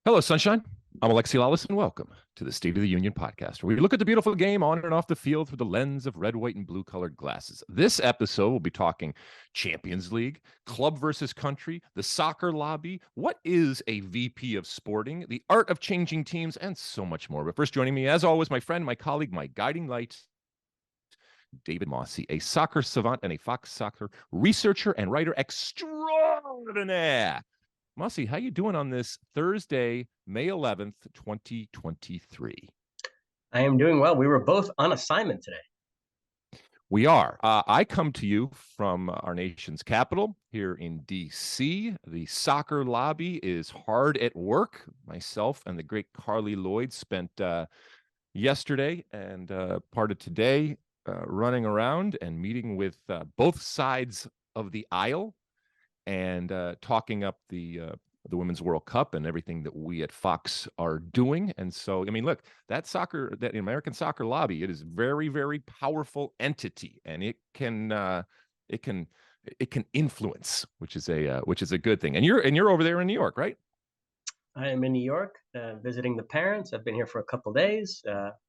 Hello, sunshine. I'm Alexi, Lalas, and welcome to the State of the Union podcast, where we look at the beautiful game on and off the field through the lens of red, white, and blue colored glasses. This episode, we'll be talking Champions League, club versus country, the soccer lobby, what is a VP of sporting, the art of changing teams, and so much more. But first, joining me, as always, my friend, my colleague, my guiding light, David Mosse, a soccer savant and a Fox soccer researcher and writer extraordinaire. Mosse, how you doing on this Thursday, May 11th, 2023? I am doing well. We were both on assignment today. We are. I come to you from our nation's capital here in D.C. The soccer lobby is hard at work. Myself and the great Carly Lloyd spent yesterday and part of today running around and meeting with both sides of the aisle and talking up the Women's World Cup and everything that we at Fox are doing. And so, I mean, look, that American soccer lobby, it is very, very powerful entity, and it can influence, which is a good thing. And you're over there in New York, right? I am in New York visiting the parents. I've been here for a couple days.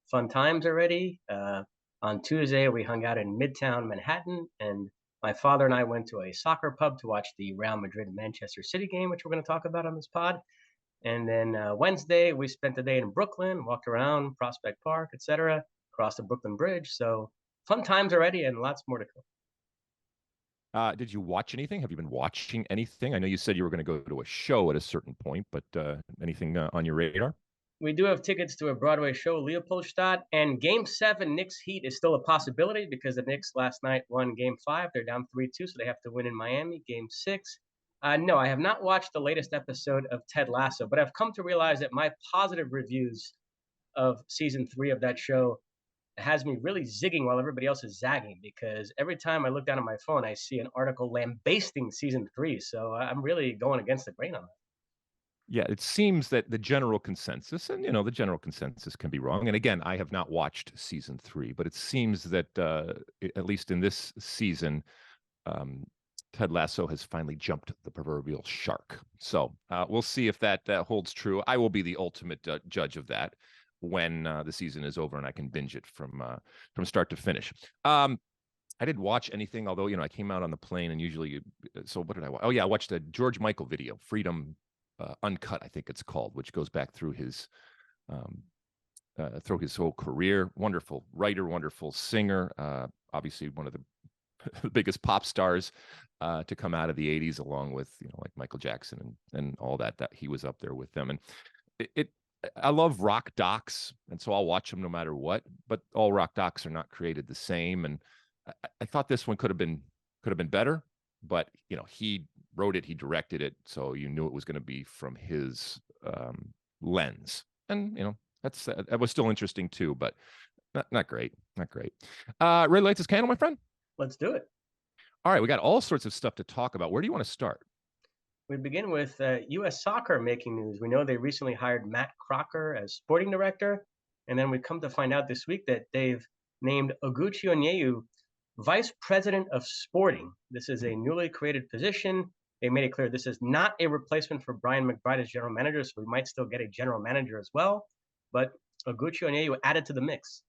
Fun times already. On Tuesday, we hung out in Midtown Manhattan, and my father and I went to a soccer pub to watch the Real Madrid Manchester City game, which we're going to talk about on this pod. And then Wednesday, we spent the day in Brooklyn, walked around Prospect Park, etc., crossed the Brooklyn Bridge. So fun times already, and lots more to come. Did you watch anything? Have you been watching anything? I know you said you were going to go to a show at a certain point, but anything on your radar? We do have tickets to a Broadway show, Leopoldstadt, and Game 7 Knicks Heat is still a possibility because the Knicks last night won Game 5. They're down 3-2, so they have to win in Miami. Game 6. No, I have not watched the latest episode of Ted Lasso, but I've come to realize that my positive reviews of season 3 of that show has me really zigging while everybody else is zagging, because every time I look down at my phone, I see an article lambasting season 3. So I'm really going against the grain on that. Yeah, it seems that the general consensus, and the general consensus can be wrong. And again, I have not watched season 3, but it seems that at least in this season, Ted Lasso has finally jumped the proverbial shark. So we'll see if that holds true. I will be the ultimate judge of that when the season is over and I can binge it from start to finish. I didn't watch anything, although I came out on the plane, and usually, so what did I watch? Oh yeah, I watched a George Michael video, Freedom Uncut, I think it's called, which goes back through his whole career. Wonderful writer, wonderful singer, obviously one of the biggest pop stars to come out of the 80s, along with like Michael Jackson and all that he was up there with them. And I love rock docs, and so I'll watch them no matter what, but all rock docs are not created the same. And I thought this one could have been better, but he wrote it, he directed it, so you knew it was going to be from his lens. And that was still interesting too, but not great. Red lights is candle, my friend. Let's do it. All right, we got all sorts of stuff to talk about. Where do you want to start? We begin with U.S. soccer making news. We know they recently hired Matt Crocker as sporting director, and then we come to find out this week that they've named Oguchi Onyewu vice president of sporting. This is a newly created position. They made it clear this is not a replacement for Brian McBride as general manager, so we might still get a general manager as well. But Oguchi Onyewu added to the mix.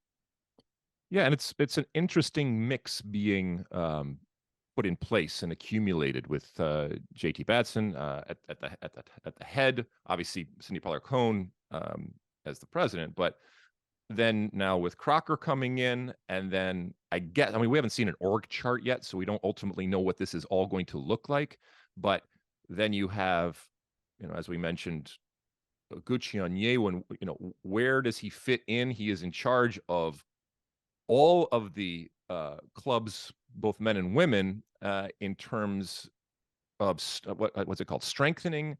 Yeah, and it's an interesting mix being put in place and accumulated with JT Batson at the head, obviously Cindy Pollard-Cohn as the president, but then now with Crocker coming in, and then we haven't seen an org chart yet, so we don't ultimately know what this is all going to look like. But then you have, as we mentioned, Oguchi Onyewu, and where does he fit in? He is in charge of all of the clubs, both men and women, in terms of what's it called? Strengthening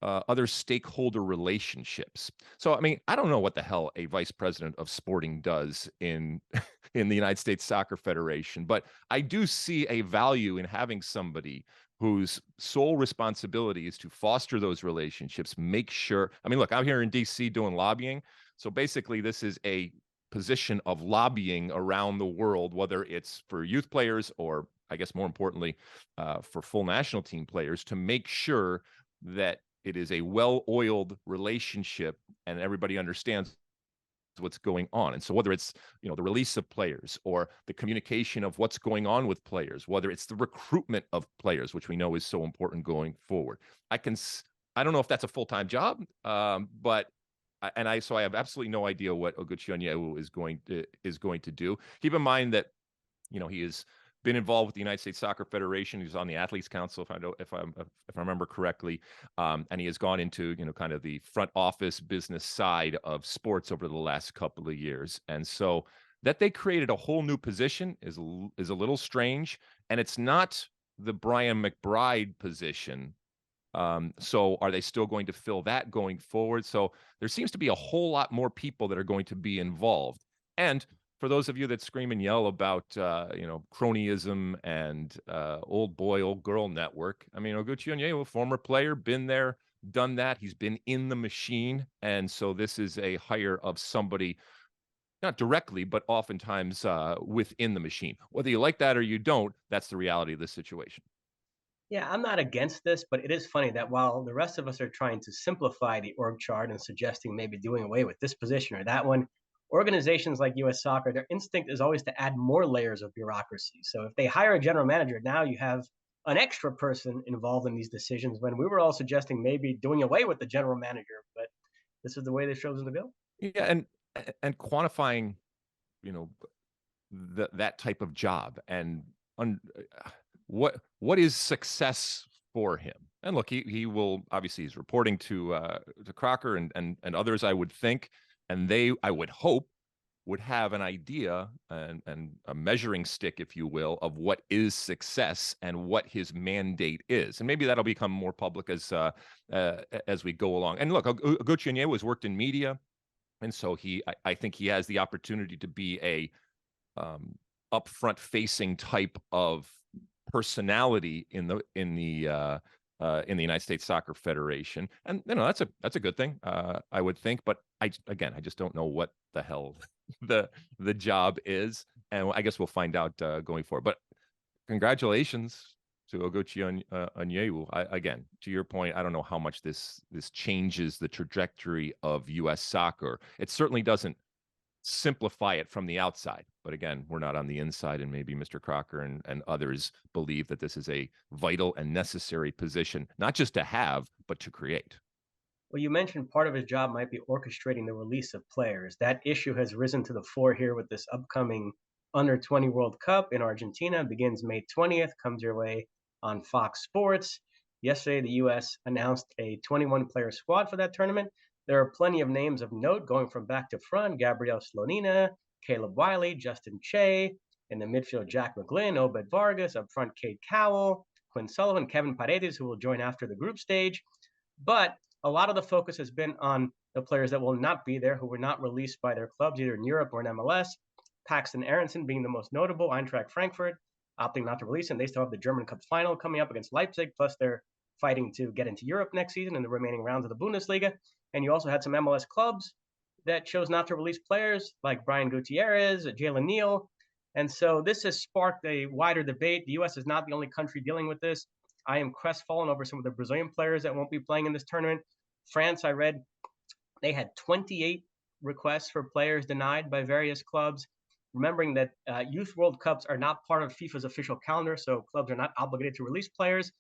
other stakeholder relationships. So, I mean, I don't know what the hell a vice president of sporting does in the United States Soccer Federation, but I do see a value in having somebody whose sole responsibility is to foster those relationships, make sure. I mean, look, I'm here in DC doing lobbying. So basically, this is a position of lobbying around the world, whether it's for youth players or, I guess more importantly, for full national team players, to make sure that it is a well-oiled relationship, and everybody understands what's going on. And so whether it's, you know, the release of players or the communication of what's going on with players, whether it's the recruitment of players, which we know is so important going forward, I don't know if that's a full-time job, but so I have absolutely no idea what Oguchi Onyewu is going to do. Keep in mind that, you know, he has been involved with the United States Soccer Federation. He's on the Athletes Council, if I remember correctly, and he has gone into, you know, kind of the front office business side of sports over the last couple of years. And so that they created a whole new position is a little strange, and it's not the Brian McBride position. So are they still going to fill that going forward? So there seems to be a whole lot more people that are going to be involved. And for those of you that scream and yell about, you know, cronyism and old boy, old girl network, I mean, Oguchi Onyewu, former player, been there, done that. He's been in the machine. And so this is a hire of somebody, not directly, but oftentimes within the machine. Whether you like that or you don't, that's the reality of the situation. Yeah, I'm not against this, but it is funny that while the rest of us are trying to simplify the org chart and suggesting maybe doing away with this position or that one, organizations like US Soccer, their instinct is always to add more layers of bureaucracy. So if they hire a general manager, now you have an extra person involved in these decisions when we were all suggesting maybe doing away with the general manager, but this is the way they've chosen to go. Yeah, and quantifying, you know, that type of job and what is success for him. And look, he will obviously, he's reporting to Crocker and others, I would think, and they, I would hope, would have an idea and a measuring stick, if you will, of what is success and what his mandate is. And maybe that'll become more public as we go along. And look, Oguchi Onyewu has worked in media, and so I think he has the opportunity to be a upfront facing type of personality in the United States Soccer Federation, and you know that's a good thing, I would think. But I just don't know what the hell the job is, and I guess we'll find out going forward. But congratulations to Oguchi Onyewu. Again, to your point, I don't know how much this changes the trajectory of U.S. soccer. It certainly doesn't simplify it from the outside. But again, we're not on the inside, and maybe Mr. Crocker and others believe that this is a vital and necessary position, not just to have, but to create. Well, you mentioned part of his job might be orchestrating the release of players. That issue has risen to the fore here with this upcoming Under 20 World Cup in Argentina. It begins May 20th, comes your way on Fox Sports. Yesterday, the U.S. announced a 21-player squad for that tournament. There are plenty of names of note going from back to front: Gabriel Slonina, Caleb Wiley, Justin Che. In the midfield, Jack McGlynn, Obed Vargas. Up front, Cade Cowell, Quinn Sullivan, Kevin Paredes, who will join after the group stage. But a lot of the focus has been on the players that will not be there, who were not released by their clubs, either in Europe or in MLS. Paxten Aaronson being the most notable, Eintracht Frankfurt opting not to release him. They still have the German Cup final coming up against Leipzig, plus they're fighting to get into Europe next season in the remaining rounds of the Bundesliga. And you also had some MLS clubs that chose not to release players like Brian Gutierrez, Jalen Neal. And so this has sparked a wider debate. The U.S. is not the only country dealing with this. I am crestfallen over some of the Brazilian players that won't be playing in this tournament. France, I read, they had 28 requests for players denied by various clubs. Remembering that Youth World Cups are not part of FIFA's official calendar, so clubs are not obligated to release players.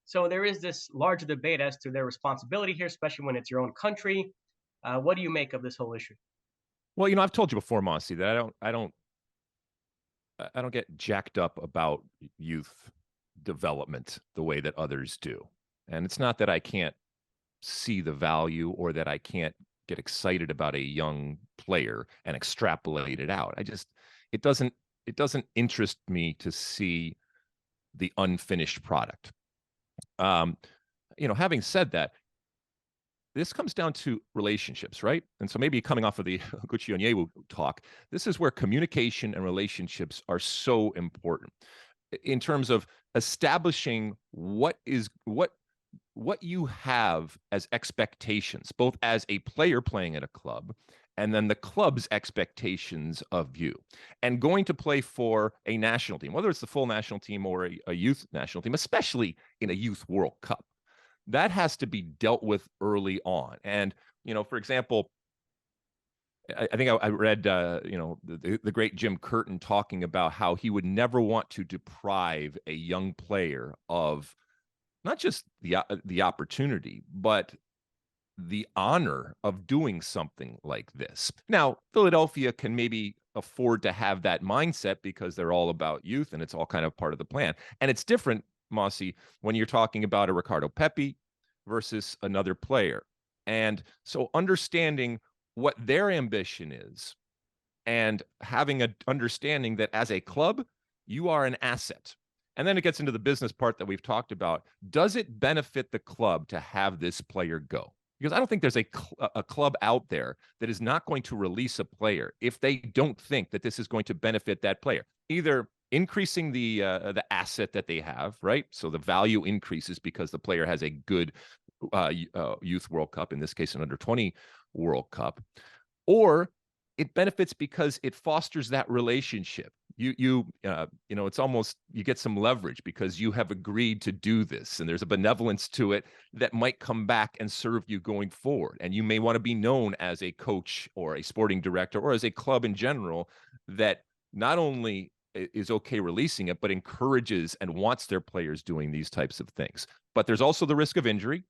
So there is this larger debate as to their responsibility here, especially when it's your own country. What do you make of this whole issue? Well, you know, I've told you before, Mosse, that I don't get jacked up about youth development the way that others do. And it's not that I can't see the value or that I can't get excited about a young player and extrapolate it out. It doesn't interest me to see the unfinished product. You know, having said that, this comes down to relationships, right? And so maybe coming off of the Oguchi Onyewu talk, this is where communication and relationships are so important in terms of establishing what you have as expectations, both as a player playing at a club and then the club's expectations of you, and going to play for a national team, whether it's the full national team or a youth national team, especially in a youth World Cup. that has to be dealt with early on. And, for example, I think I read, the great Jim Curtin talking about how he would never want to deprive a young player of not just the opportunity, but the honor of doing something like this. Now, Philadelphia can maybe afford to have that mindset because they're all about youth and it's all kind of part of the plan. And it's different, Mosse, when you're talking about a Ricardo Pepi versus another player. And so understanding what their ambition is and having an understanding that as a club, you are an asset. And then it gets into the business part that we've talked about. Does it benefit the club to have this player go? Because I don't think there's a club out there that is not going to release a player if they don't think that this is going to benefit that player. Either increasing the asset that they have, right? So the value increases because the player has a good youth World Cup, in this case, an under-20 World Cup, or it benefits because it fosters that relationship. It's almost, you get some leverage because you have agreed to do this, and there's a benevolence to it that might come back and serve you going forward. And you may want to be known as a coach or a sporting director or as a club in general that not only is okay releasing it, but encourages and wants their players doing these types of things. But there's also the risk of injury.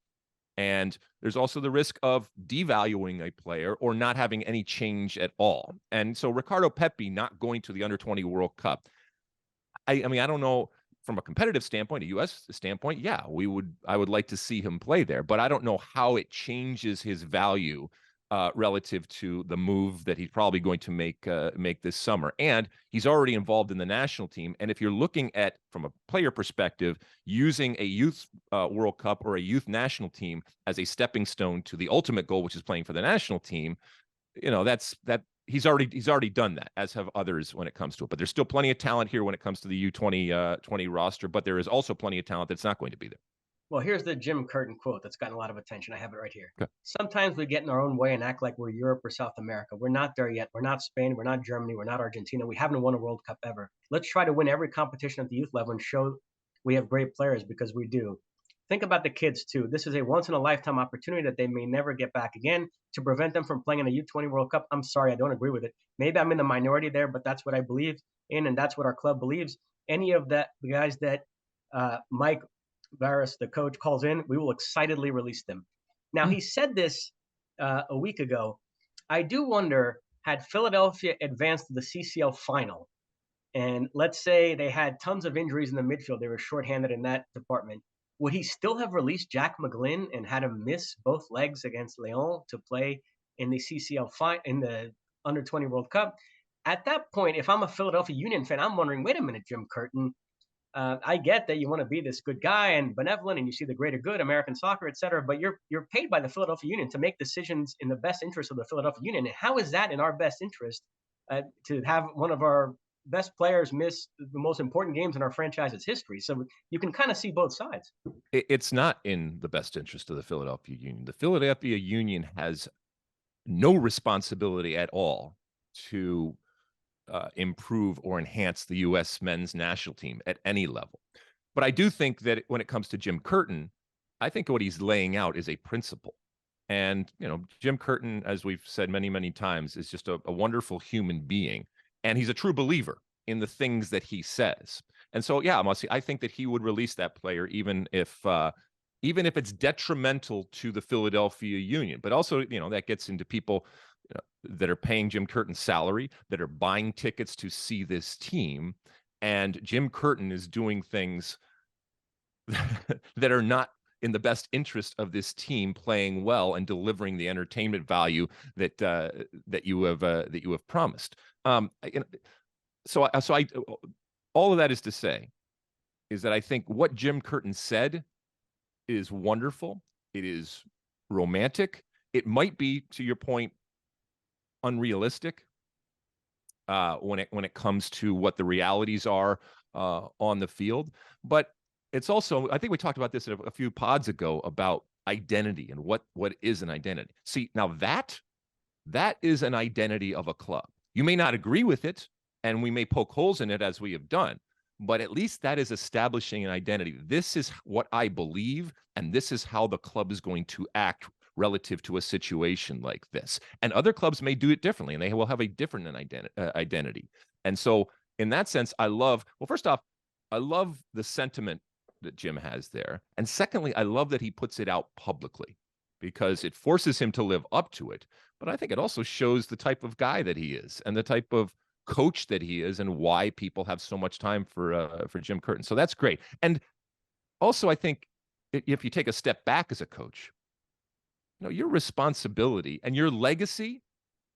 And there's also the risk of devaluing a player or not having any change at all. And so Ricardo Pepi not going to the under-20 World Cup, I mean, I don't know, from a competitive standpoint, a U.S. standpoint, yeah, I would like to see him play there, but I don't know how it changes his value relative to the move that he's probably going to make this summer. And he's already involved in the national team. And if you're looking at, from a player perspective, using a youth World Cup or a youth national team as a stepping stone to the ultimate goal, which is playing for the national team, he's already done that, as have others when it comes to it. But there's still plenty of talent here when it comes to the U20 20 roster, but there is also plenty of talent that's not going to be there. Well, here's the Jim Curtin quote that's gotten a lot of attention. I have it right here. Okay. Sometimes we get in our own way and act like we're Europe or South America. We're not there yet. We're not Spain. We're not Germany. We're not Argentina. We haven't won a World Cup ever. Let's try to win every competition at the youth level and show we have great players, because we do. Think about the kids, too. This is a once-in-a-lifetime opportunity that they may never get back again. To prevent them from playing in a U20 World Cup, I'm sorry, I don't agree with it. Maybe I'm in the minority there, but that's what I believe in, and that's what our club believes. Any of the guys that Mike Varys, the coach, calls in, we will excitedly release them. Now, he said this a week ago. I do wonder, had Philadelphia advanced to the CCL final, and let's say they had tons of injuries in the midfield, they were shorthanded in that department, would he still have released Jack McGlynn and had him miss both legs against Lyon to play in the CCL in the Under-20 World Cup? At that point, if I'm a Philadelphia Union fan, I'm wondering, wait a minute, Jim Curtin, I get that you want to be this good guy and benevolent, and you see the greater good, American soccer, et cetera, but you're paid by the Philadelphia Union to make decisions in the best interest of the Philadelphia Union. And how is that in our best interest to have one of our best players miss the most important games in our franchise's history? So you can kind of see both sides. It's not in the best interest of the Philadelphia Union. The Philadelphia Union has no responsibility at all to improve or enhance the U.S. men's national team at any level. But I do think that when it comes to Jim Curtin, I think what he's laying out is a principle. And, Jim Curtin, as we've said many, many times, is just a wonderful human being. And he's a true believer in the things that he says. And so, yeah, I think that he would release that player even if it's detrimental to the Philadelphia Union. But also, that gets into people that are paying Jim Curtin's salary, that are buying tickets to see this team. And Jim Curtin is doing things that are not in the best interest of this team playing well and delivering the entertainment value that you have promised. So all of that is to say is that I think what Jim Curtin said is wonderful. It is romantic. It might be, to your point, unrealistic when it comes to what the realities are on the field. But it's also, I think we talked about this a few pods ago about identity and what is an identity. See, now that is an identity of a club. You may not agree with it, and we may poke holes in it as we have done, but at least that is establishing an identity. This is what I believe, and this is how the club is going to act relative to a situation like this. And other clubs may do it differently, and they will have a different identity. And so, in that sense, well, first off, I love the sentiment that Jim has there. And secondly, I love that he puts it out publicly because it forces him to live up to it. But I think it also shows the type of guy that he is and the type of coach that he is and why people have so much time for Jim Curtin. So that's great. And also, I think if you take a step back as a coach, your responsibility and your legacy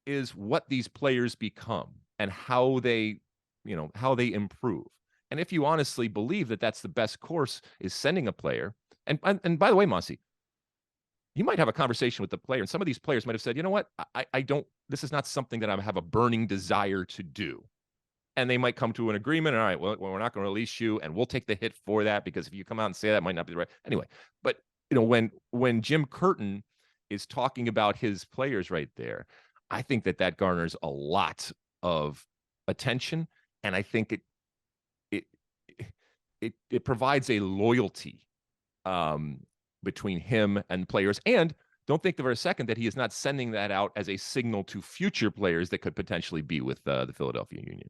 is what these players become and how they improve. And if you honestly believe that that's the best course is sending a player, and by the way, Mosse, you might have a conversation with the player, and some of these players might have said, you know what, I don't, this is not something that I have a burning desire to do. And they might come to an agreement. All right, well, we're not going to release you, and we'll take the hit for that because if you come out and say that, it might not be the right. Anyway, but when Jim Curtin is talking about his players right there, I think that garners a lot of attention, and I think it provides a loyalty between him and players. And don't think for a second that he is not sending that out as a signal to future players that could potentially be with the Philadelphia Union.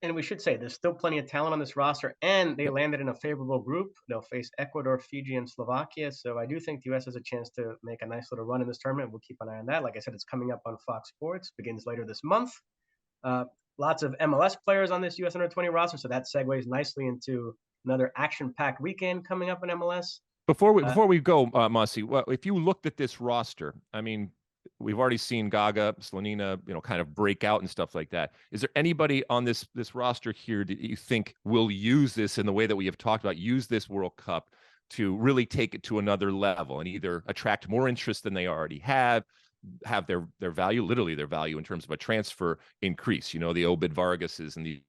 And we should say there's still plenty of talent on this roster, and they landed in a favorable group. They'll face Ecuador, Fiji, and Slovakia. So I do think the U.S. has a chance to make a nice little run in this tournament. We'll keep an eye on that. Like I said, it's coming up on Fox Sports, begins later this month. Lots of MLS players on this U.S. Under-20 roster, so that segues nicely into another action-packed weekend coming up in MLS. Before we go, Mosse, well, if you looked at this roster, I mean, we've already seen Gaga, Slonina, kind of break out and stuff like that. Is there anybody on this roster here that you think will use this in the way that we have talked about, use this World Cup to really take it to another level and either attract more interest than they already have their value, literally their value in terms of a transfer increase? The Obed Vargases and these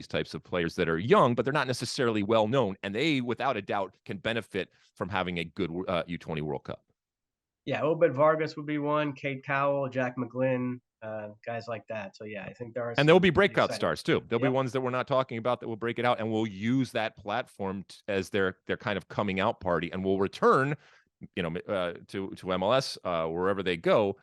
types of players that are young, but they're not necessarily well known, and they, without a doubt, can benefit from having a good U20 World Cup. Yeah, Obed Vargas would be one, Cade Cowell, Jack McGlynn, guys like that. So yeah, I think there are. And there'll be breakout stars too. There'll be ones that we're not talking about that will break it out, and we'll use that platform as their kind of coming out party, and we'll return, to MLS wherever they go,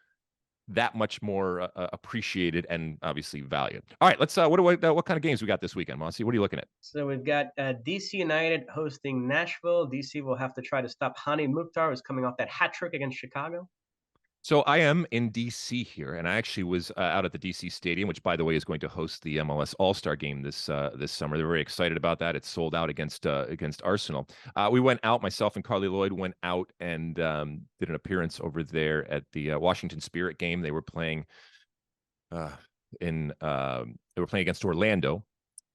that much more appreciated and obviously valued. All right, let's what kind of games we got this weekend, Mosse? What are you looking at? So we've got DC United hosting Nashville. DC will have to try to stop Hani Mukhtar, who's coming off that hat trick against Chicago. So I am in DC here, and I actually was out at the DC Stadium, which, by the way, is going to host the MLS All-Star Game this summer. They're very excited about that. It's sold out against Arsenal. We went out. Myself and Carly Lloyd went out and did an appearance over there at the Washington Spirit game. They were playing against Orlando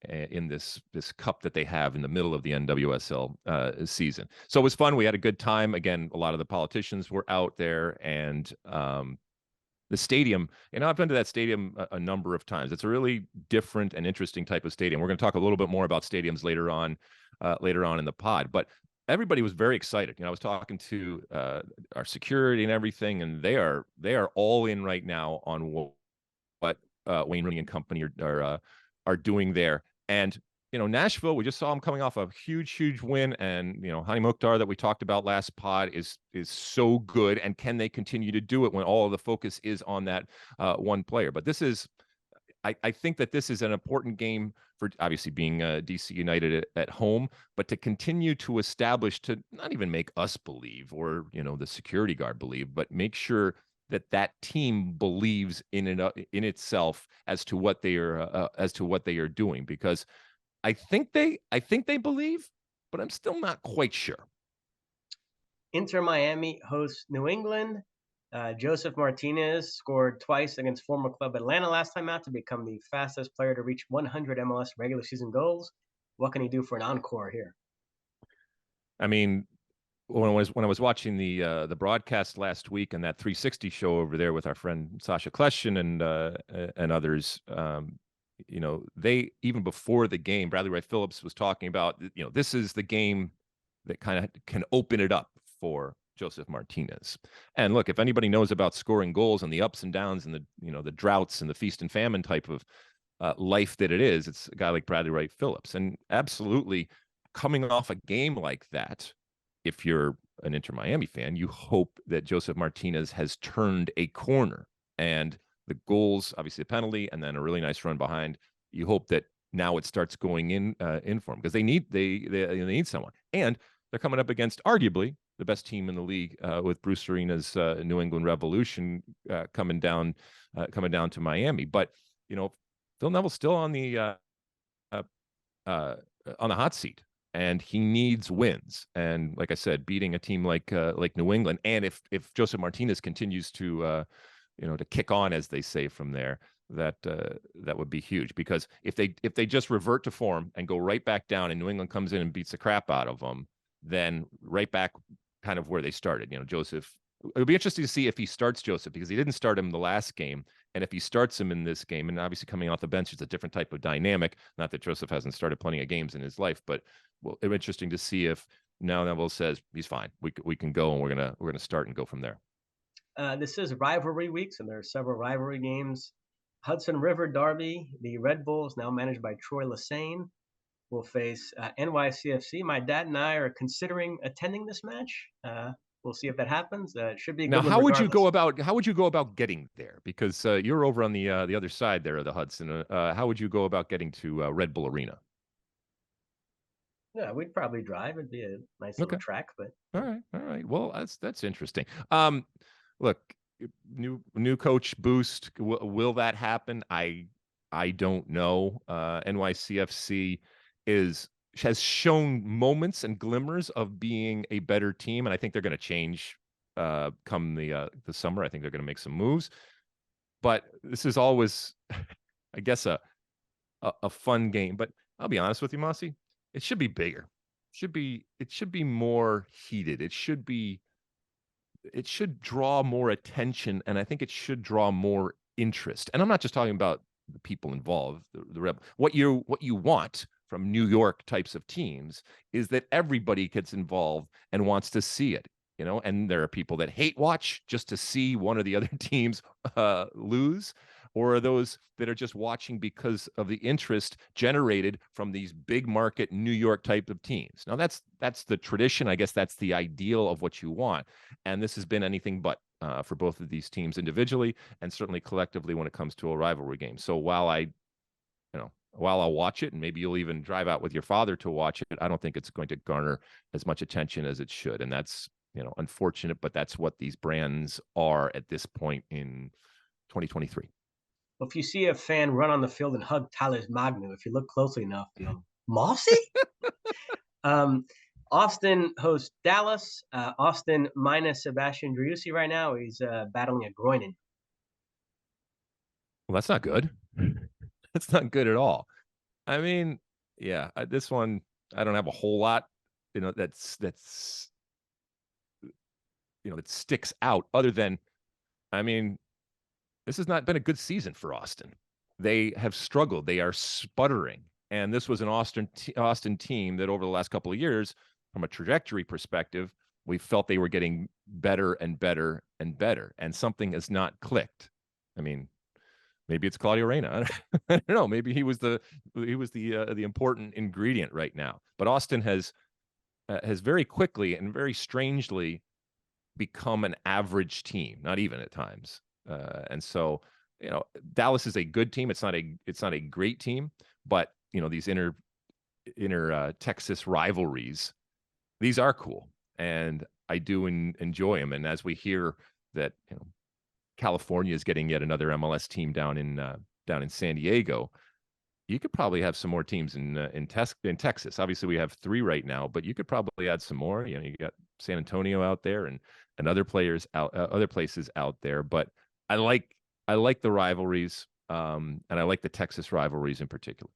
in this cup that they have in the middle of the NWSL season. So it was fun. We had a good time. Again, a lot of the politicians were out there, and the stadium, I've been to that stadium a number of times. It's a really different and interesting type of stadium. We're going to talk a little bit more about stadiums later on in the pod, but everybody was very excited. I was talking to our security and everything, and they are all in right now on what Wayne Rooney and company are doing there. And Nashville, we just saw them coming off a huge win, and Hani Mukhtar that we talked about last pod is so good. And can they continue to do it when all of the focus is on that one player? But this is, I think that this is an important game for obviously being DC United at home, but to continue to establish, to not even make us believe or the security guard believe, but make sure that team believes in itself as to what they are doing, because I think they believe, but I'm still not quite sure. Inter Miami hosts New England. Joseph Martinez scored twice against former club Atlanta last time out to become the fastest player to reach 100 MLS regular season goals. What can he do for an encore here? I mean, when I was watching the broadcast last week and that 360 show over there with our friend Sasha Kleshin and others, they, even before the game, Bradley Wright Phillips was talking about, this is the game that kind of can open it up for Joseph Martinez. And look, if anybody knows about scoring goals and the ups and downs and the droughts and the feast and famine type of life that it is. It's a guy like Bradley Wright Phillips, and absolutely coming off a game like that, if you're an Inter Miami fan, you hope that Joseph Martinez has turned a corner, and the goals, obviously a penalty, and then a really nice run behind. You hope that now it starts going in for them, because they need someone, and they're coming up against arguably the best team in the league with Bruce Arena's New England Revolution coming down to Miami. But Phil Neville's still uh, on the hot seat, and he needs wins. And like I said, beating a team like New England, and if Joseph Martinez continues to to kick on, as they say, from there, that would be huge. Because if they just revert to form and go right back down, and New England comes in and beats the crap out of them, then right back kind of where they started. Joseph. It'll be interesting to see if he starts Joseph, because he didn't start him the last game. And if he starts him in this game, and obviously coming off the bench, it's a different type of dynamic. Not that Joseph hasn't started plenty of games in his life, but it'll be interesting to see if now Neville says he's fine. We can go, and we're gonna start and go from there. This is rivalry week, so there are several rivalry games. Hudson River Derby, the Red Bulls, now managed by Troy Lesane, will face NYCFC. My dad and I are considering attending this match. We'll see if that happens. It should be a good one. Now, how would you go about getting there? Because you're over on the other side there of the Hudson. How would you go about getting to Red Bull Arena? Yeah, we'd probably drive. It'd be a nice little track, but all right. Well, that's interesting. Look, new coach boost. Will that happen? I don't know. NYCFC has shown moments and glimmers of being a better team, and I think they're going to change come the summer. I think they're going to make some moves, but this is always, I guess, a fun game. But I'll be honest with you, Mosse, it should be bigger. It should be more heated. It should draw more attention, and I think it should draw more interest. And I'm not just talking about the people involved, what you want from New York types of teams is that everybody gets involved and wants to see it, and there are people that hate watch just to see one or the other teams lose, or are those that are just watching because of the interest generated from these big market New York type of teams. Now that's the tradition. I guess that's the ideal of what you want. And this has been anything but for both of these teams individually, and certainly collectively when it comes to a rivalry game. So while I'll watch it, and maybe you'll even drive out with your father to watch it, I don't think it's going to garner as much attention as it should. And that's, unfortunate, but that's what these brands are at this point in 2023. Well, if you see a fan run on the field and hug Tyler's Magnu, if you look closely enough, you'll Mosse? Austin hosts Dallas. Austin minus Sebastian Driussi right now. He's battling a groin injury. Well, that's not good. That's not good at all. I mean, yeah, this one, I don't have a whole lot, that sticks out, other than, I mean, this has not been a good season for Austin. They have struggled. They are sputtering. And this was an Austin team that over the last couple of years, from a trajectory perspective, we felt they were getting better and better and better. And something has not clicked. I mean, maybe it's Claudio Reyna. I don't know. Maybe he was the important ingredient right now. But Austin has very quickly and very strangely become an average team, not even at times. And so, Dallas is a good team. It's not a great team, but these inner Texas rivalries, these are cool, and I do enjoy them. And as we hear that, California is getting yet another MLS team down in San Diego, you could probably have some more teams in Texas. Obviously, we have 3 right now, but you could probably add some more. You got San Antonio out there and other players out, other places out there. But I like the rivalries, and I like the Texas rivalries in particular.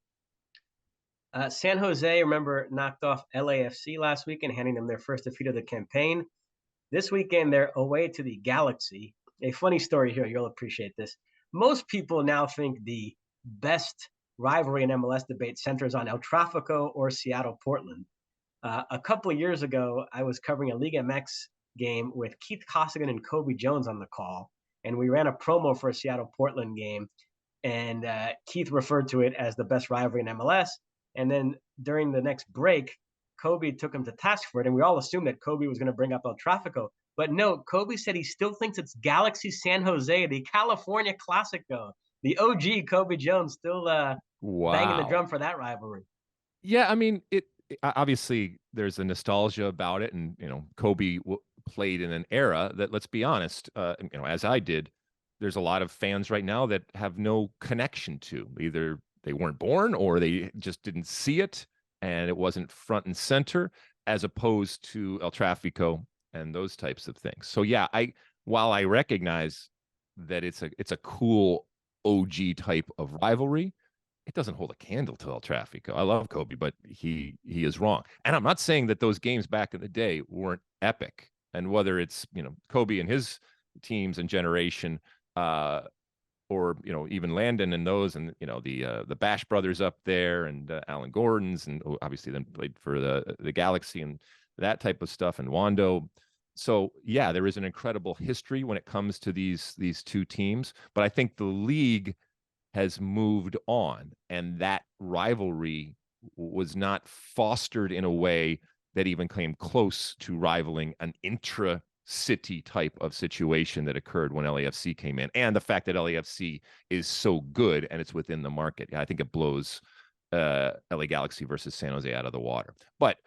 San Jose, remember, knocked off LAFC last weekend, handing them their first defeat of the campaign. This weekend, they're away to the Galaxy. A funny story here. You'll appreciate this. Most people now think the best rivalry in MLS debate centers on El Tráfico or Seattle-Portland. A couple of years ago, I was covering a Liga MX game with Keith Costigan and Kobe Jones on the call, and we ran a promo for a Seattle-Portland game. and Keith referred to it as the best rivalry in MLS. And then during the next break, Kobe took him to task for it, and we all assumed that Kobe was going to bring up El Tráfico. But no, Kobe said he still thinks it's Galaxy San Jose, the California Classico. The OG Kobe Jones still banging the Wow. drum for that rivalry. Yeah, I mean, obviously there's a nostalgia about it, and Kobe played in an era that, let's be honest, as I did, there's a lot of fans right now that have no connection to. Either they weren't born or they just didn't see it, and it wasn't front and center, as opposed to El Tráfico and those types of things. So yeah, while I recognize that it's a cool OG type of rivalry, it doesn't hold a candle to El Tráfico. I love Kobe, but he is wrong. And I'm not saying that those games back in the day weren't epic. And whether it's Kobe and his teams and generation, or even Landon and those, and the Bash brothers up there, and Alan Gordon's, and obviously then played for the Galaxy and that type of stuff, and Wando. So yeah, there is an incredible history when it comes to these two teams, but I think the league has moved on, and that rivalry was not fostered in a way that even came close to rivaling an intra-city type of situation that occurred when LAFC came in. And the fact that LAFC is so good and it's within the market, I think it blows LA Galaxy versus San Jose out of the water. But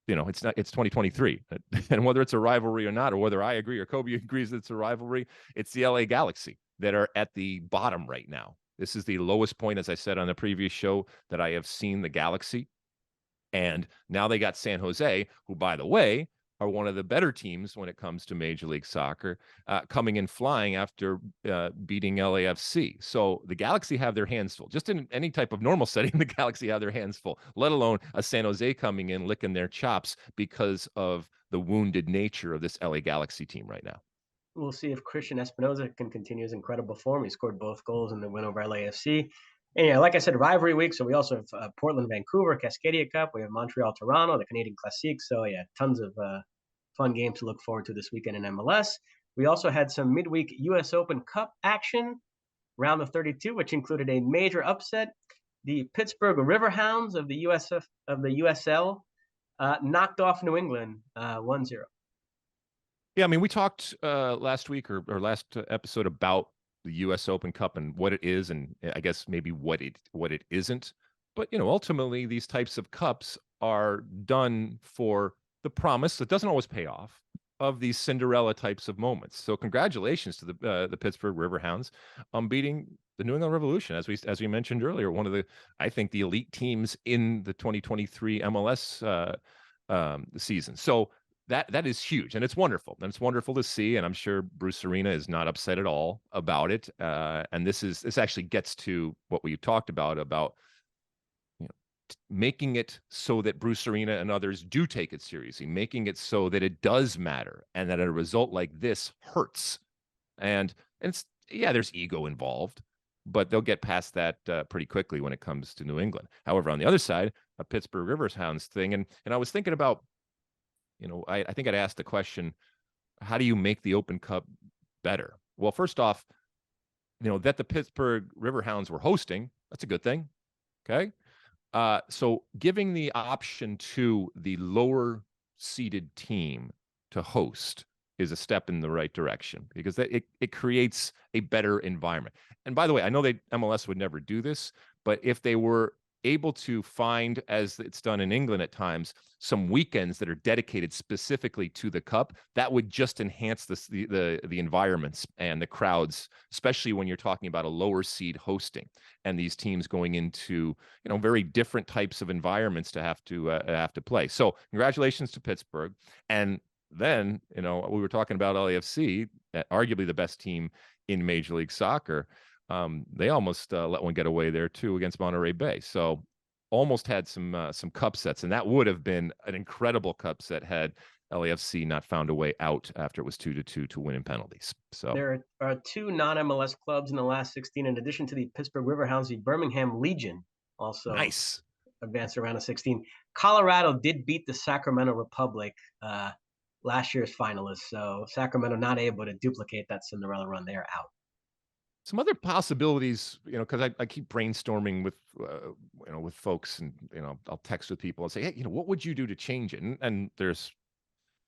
it's 2023, and whether it's a rivalry or not, or whether I agree or Kobe agrees that it's a rivalry, it's the LA Galaxy that are at the bottom right now. This is the lowest point, as I said on the previous show, that I have seen the Galaxy. And now they got San Jose, who, by the way, are one of the better teams when it comes to Major League Soccer, coming in flying after beating LAFC. So the Galaxy have their hands full. Just in any type of normal setting, the Galaxy have their hands full, let alone a San Jose coming in licking their chops because of the wounded nature of this LA Galaxy team right now. We'll see if Christian Espinoza can continue his incredible form. He scored both goals in the win over LAFC. And yeah, like I said, rivalry week. So we also have Portland, Vancouver, Cascadia Cup. We have Montreal, Toronto, the Canadian Classique. So yeah, tons of fun games to look forward to this weekend in MLS. We also had some midweek U.S. Open Cup action, round of 32, which included a major upset. The Pittsburgh Riverhounds of the USL knocked off New England 1-0. Yeah, I mean, we talked last week or last episode about the U.S. Open Cup and what it is, and I guess maybe what it isn't. But ultimately, these types of cups are done for the promise that doesn't always pay off of these Cinderella types of moments. So congratulations to the Pittsburgh Riverhounds on beating the New England Revolution, as we mentioned earlier, one of I think the elite teams in the 2023 MLS season. So that is huge, and it's wonderful, and it's wonderful to see. And I'm sure Bruce Arena is not upset at all about it. And this actually gets to what we talked about making it so that Bruce Arena and others do take it seriously, making it so that it does matter, and that a result like this hurts. And it's there's ego involved, but they'll get past that pretty quickly when it comes to New England. However, on the other side, a Pittsburgh Riverhounds thing, and I was thinking about, I think I'd asked the question, how do you make the Open Cup better? Well, first off, that the Pittsburgh Riverhounds were hosting, that's a good thing. Okay. So giving the option to the lower seeded team to host is a step in the right direction, because it creates a better environment. And by the way, I know MLS would never do this, but if they were able to find, as it's done in England at times, some weekends that are dedicated specifically to the cup, that would just enhance the environments and the crowds, especially when you're talking about a lower seed hosting and these teams going into very different types of environments to have to play. So congratulations to Pittsburgh. And then we were talking about LAFC, arguably the best team in Major League Soccer. They almost let one get away there too against Monterey Bay. So almost had some cup sets, and that would have been an incredible cup set had LAFC not found a way out after it was 2-2 to win in penalties. So there are two non-MLS clubs in the last 16, in addition to the Pittsburgh Riverhounds. The Birmingham Legion also nice advanced to round of 16. Colorado did beat the Sacramento Republic, last year's finalists. So Sacramento not able to duplicate that Cinderella run. They are out. some other possibilities, because I keep brainstorming with, with folks, and, I'll text with people and say, hey, what would you do to change it? And there's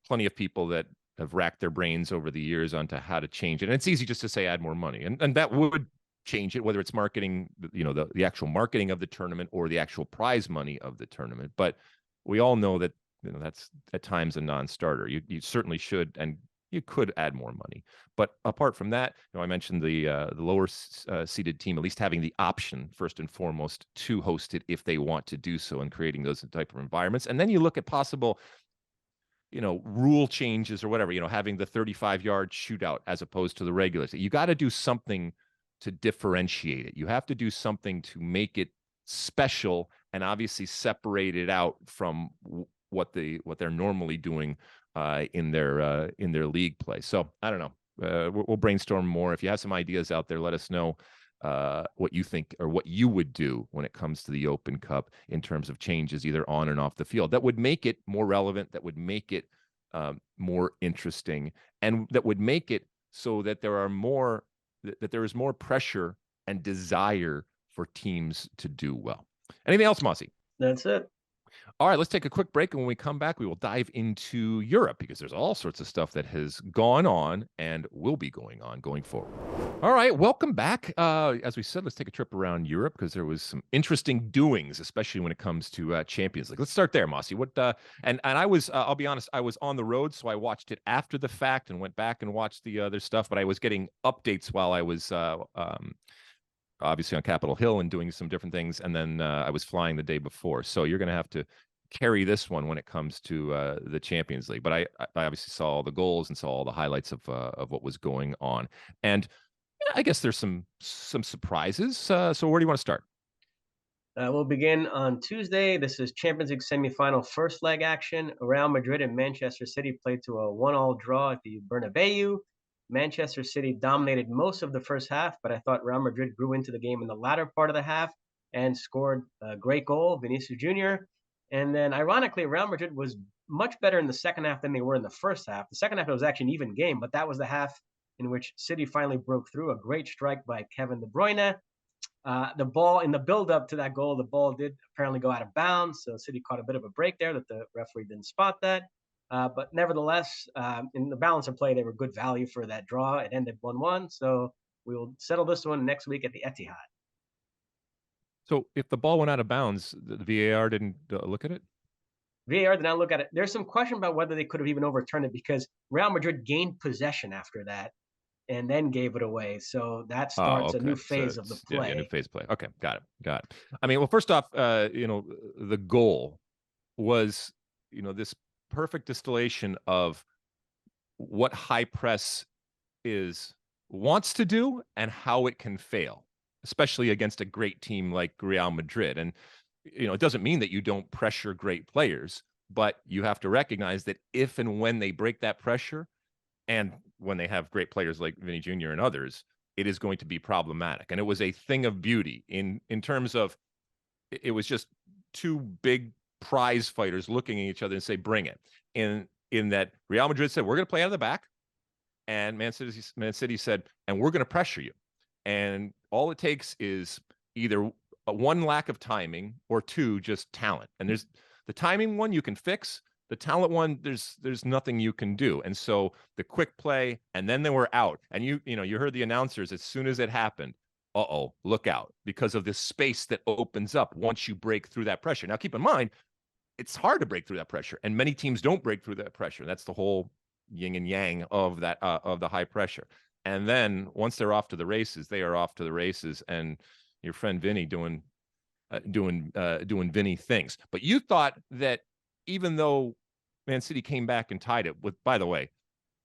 plenty of people that have racked their brains over the years onto how to change it. And it's easy just to say add more money. And that would change it, whether it's marketing, the actual marketing of the tournament or the actual prize money of the tournament. But we all know that, that's at times a non-starter. You certainly should, and you could add more money. But apart from that, I mentioned the lower seeded team at least having the option, first and foremost, to host it if they want to do so, and creating those type of environments. And then you look at possible, rule changes or whatever, having the 35-yard shootout as opposed to the regular. So you got to do something to differentiate it. You have to do something to make it special, and obviously separate it out from what they're normally doing in their league play. So I don't know. We'll brainstorm more. If you have some ideas out there, let us know what you think or what you would do when it comes to the Open Cup in terms of changes either on and off the field that would make it more relevant, that would make it more interesting, and that would make it so that there is more pressure and desire for teams to do well. Anything else, Mosse? That's it. All right, let's take a quick break, and when we come back, we will dive into Europe, because there's all sorts of stuff that has gone on and will be going on going forward. All right, welcome back. As we said, let's take a trip around Europe, because there was some interesting doings, especially when it comes to Champions League. Let's start there, Mosse. What? And I was, I'll be honest, I was on the road, so I watched it after the fact and went back and watched the other stuff. But I was getting updates while I was obviously on Capitol Hill and doing some different things, and then I was flying the day before. So you're going to have to carry this one when it comes to the Champions League. But I obviously saw all the goals and saw all the highlights of what was going on, and I guess there's some surprises. So where do you want to start? We'll begin on Tuesday. This is Champions League semifinal first leg action. Real Madrid and Manchester City played to a 1-1 draw at the Bernabeu. Manchester City dominated most of the first half, but I thought Real Madrid grew into the game in the latter part of the half and scored a great goal, Vinicius Jr. And then, ironically, Real Madrid was much better in the second half than they were in the first half. The second half, it was actually an even game, but that was the half in which City finally broke through. A great strike by Kevin De Bruyne. The ball, in the build-up to that goal, the ball did apparently go out of bounds, so City caught a bit of a break there that the referee didn't spot that. But nevertheless, in the balance of play, they were good value for that draw. It ended 1-1, so we will settle this one next week at the Etihad. So if the ball went out of bounds, the VAR didn't look at it? VAR did not look at it. There's some question about whether they could have even overturned it, because Real Madrid gained possession after that and then gave it away. So that starts a new phase of the play. Yeah, new phase play. Okay, got it. I mean, well, first off, the goal was, this perfect distillation of what high press wants to do and how it can fail, especially against a great team like Real Madrid. And, it doesn't mean that you don't pressure great players, but you have to recognize that if and when they break that pressure, and when they have great players like Vinny Jr. and others, it is going to be problematic. And it was a thing of beauty in terms of, it was just two big prize fighters looking at each other and say, bring it. In that Real Madrid said, we're going to play out of the back. And Man City said, and we're going to pressure you. And all it takes is either one, lack of timing, or two, just talent. And there's the timing one you can fix. The talent one, there's nothing you can do. And so the quick play, and then they were out. And you heard the announcers as soon as it happened, look out, because of this space that opens up once you break through that pressure. Now, keep in mind, it's hard to break through that pressure, and many teams don't break through that pressure. That's the whole yin and yang of that of the high pressure. And then once they're off to the races, they are off to the races, and your friend Vinny doing Vinny things. But you thought that even though Man City came back and tied it with, by the way,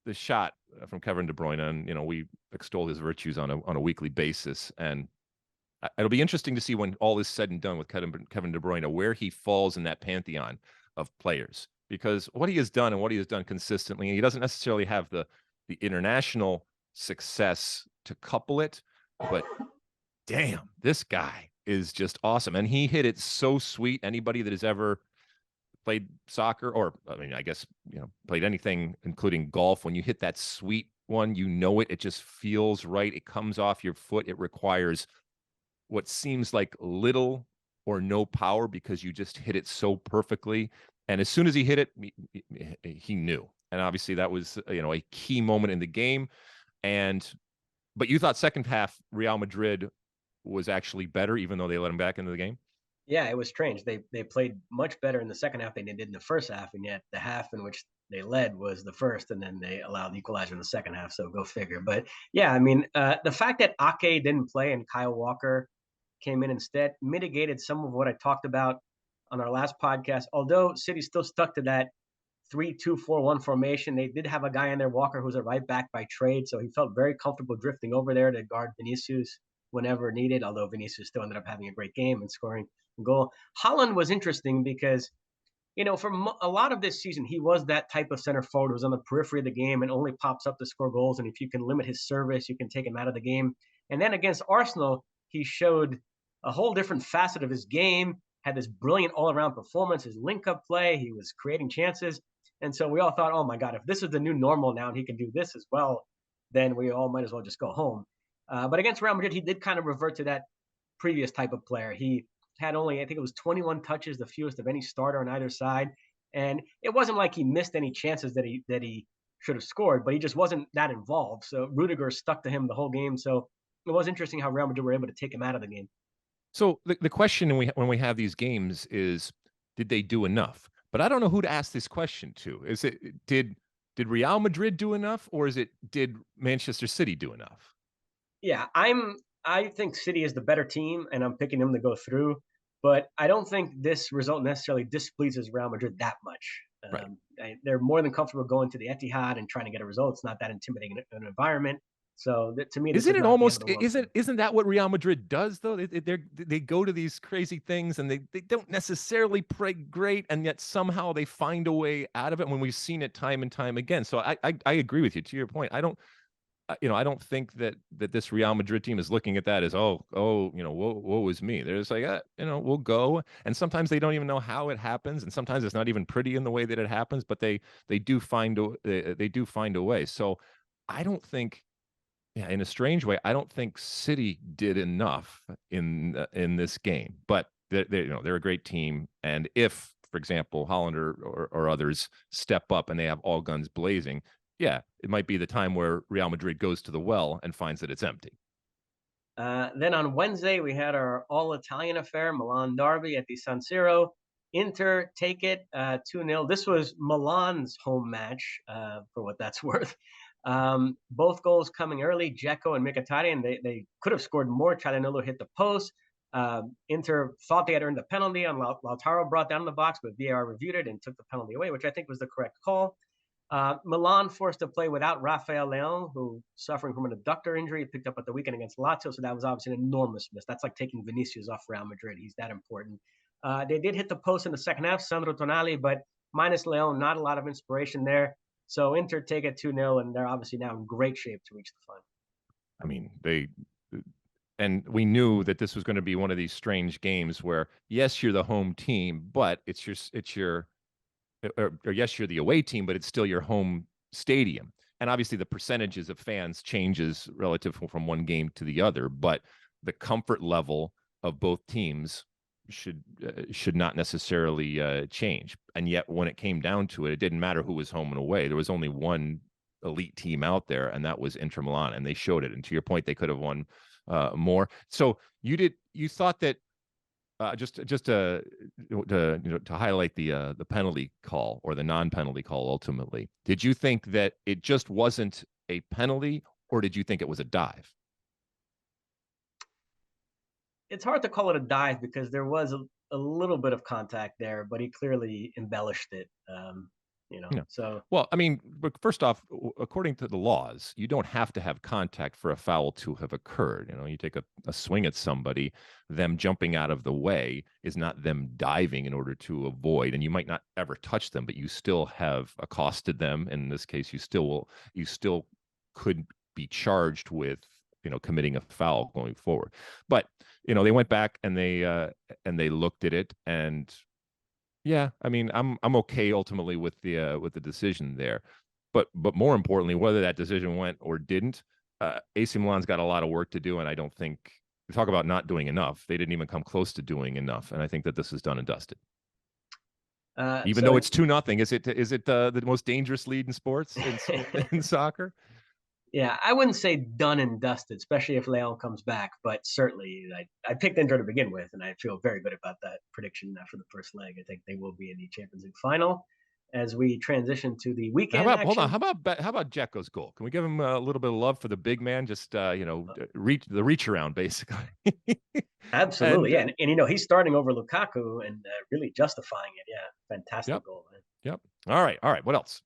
the shot from Kevin De Bruyne, and we extol his virtues on a weekly basis, and it'll be interesting to see when all is said and done with Kevin De Bruyne where he falls in that pantheon of players, because what he has done and what he has done consistently, and he doesn't necessarily have the international success to couple it, but damn, this guy is just awesome, and he hit it so sweet. Anybody that has ever played soccer, or I mean, I guess played anything, including golf, when you hit that sweet one. You know it. It just feels right. It comes off your foot. It requires what seems like little or no power because you just hit it so perfectly. And as soon as he hit it, he knew. And obviously that was, a key moment in the game. But you thought second half Real Madrid was actually better, even though they let him back into the game? Yeah, it was strange. They played much better in the second half than they did in the first half, and yet the half in which they led was the first, and then they allowed the equalizer in the second half. So go figure. But yeah, I mean, the fact that Ake didn't play and Kyle Walker came in instead mitigated some of what I talked about on our last podcast. Although City still stuck to that 3-2-4-1 formation, they did have a guy in there, Walker, who's a right back by trade, so he felt very comfortable drifting over there to guard Vinicius whenever needed. Although Vinicius still ended up having a great game and scoring a goal. Haaland was interesting because for a lot of this season, he was that type of center forward who was on the periphery of the game and only pops up to score goals. And if you can limit his service, you can take him out of the game. And then against Arsenal, he showed a whole different facet of his game, had this brilliant all-around performance, his link-up play, he was creating chances. And so we all thought, oh my God, if this is the new normal now and he can do this as well, then we all might as well just go home. But against Real Madrid, he did kind of revert to that previous type of player. He had only, I think it was 21 touches, the fewest of any starter on either side. And it wasn't like he missed any chances that he should have scored, but he just wasn't that involved. So Rudiger stuck to him the whole game. So it was interesting how Real Madrid were able to take him out of the game. So the question when we have these games is, did they do enough? But I don't know who to ask this question to. Is it did Real Madrid do enough, or did Manchester City do enough? Yeah, I think City is the better team, and I'm picking them to go through. But I don't think this result necessarily displeases Real Madrid that much. Right. They're more than comfortable going to the Etihad and trying to get a result. It's not that intimidating an environment. So to me, this Isn't is it not the end almost of the world. isn't that what Real Madrid does though? They go to these crazy things and they don't necessarily play great, and yet somehow they find a way out of it. When we've seen it time and time again. So I agree with you. To your point, I don't think that this Real Madrid team is looking at that as woe is me. They're just like, we'll go. And sometimes they don't even know how it happens, and sometimes it's not even pretty in the way that it happens. But they do find a way. So I don't think. Yeah, in a strange way, I don't think City did enough in this game, but they're a great team, and if, for example, Holland or others step up and they have all guns blazing, yeah, it might be the time where Real Madrid goes to the well and finds that it's empty. Then on Wednesday, we had our all-Italian affair, Milan derby at the San Siro. Inter take it 2-0. This was Milan's home match, for what that's worth. Both goals coming early, Dzeko and Mkhitaryan. They could have scored more. Calhanoglu hit the post. Inter thought they had earned the penalty on Lautaro brought down the box, but VAR reviewed it and took the penalty away, which I think was the correct call. Milan forced to play without Rafael Leão, who suffering from an adductor injury, picked up at the weekend against Lazio. So that was obviously an enormous miss. That's like taking Vinicius off Real Madrid. He's that important. They did hit the post in the second half, Sandro Tonali, but minus Leão, not a lot of inspiration there. So Inter take it 2-0, and they're obviously now in great shape to reach the final. I mean, and we knew that this was going to be one of these strange games where, yes, you're the home team, but it's your or yes, you're the away team, but it's still your home stadium. And obviously the percentages of fans changes relative from one game to the other, but the comfort level of both teams should not necessarily change. And yet when it came down to it, it didn't matter who was home and away. There was only one elite team out there, and that was Inter Milan, and they showed it. And to your point, they could have won more. So you thought that just to highlight the penalty call or the non-penalty call ultimately, did you think that it just wasn't a penalty, or did you think it was a dive? It's hard to call it a dive because there was a little bit of contact there, but he clearly embellished it. So well, I mean, first off, according to the laws, you don't have to have contact for a foul to have occurred. You take a swing at somebody, them jumping out of the way is not them diving in order to avoid, and you might not ever touch them, but you still have accosted them. In this case, you still could be charged with committing a foul going forward. But they went back and they looked at it, and yeah, I mean, I'm okay ultimately with the decision there, but more importantly, whether that decision went or didn't, AC Milan's got a lot of work to do, and I don't think we talk about not doing enough. They didn't even come close to doing enough, and I think that this is done and dusted. Even though it's 2-0, is it the most dangerous lead in sports in soccer? Yeah, I wouldn't say done and dusted, especially if Leon comes back. But certainly, I picked Inter to begin with, and I feel very good about that prediction after the first leg. I think they will be in the Champions League final. As we transition to the weekend action. Hold on. How about Dzeko's goal? Can we give him a little bit of love for the big man? Just reach around basically. Absolutely, and he's starting over Lukaku and really justifying it. Yeah, fantastic goal. Man. Yep. All right. What else?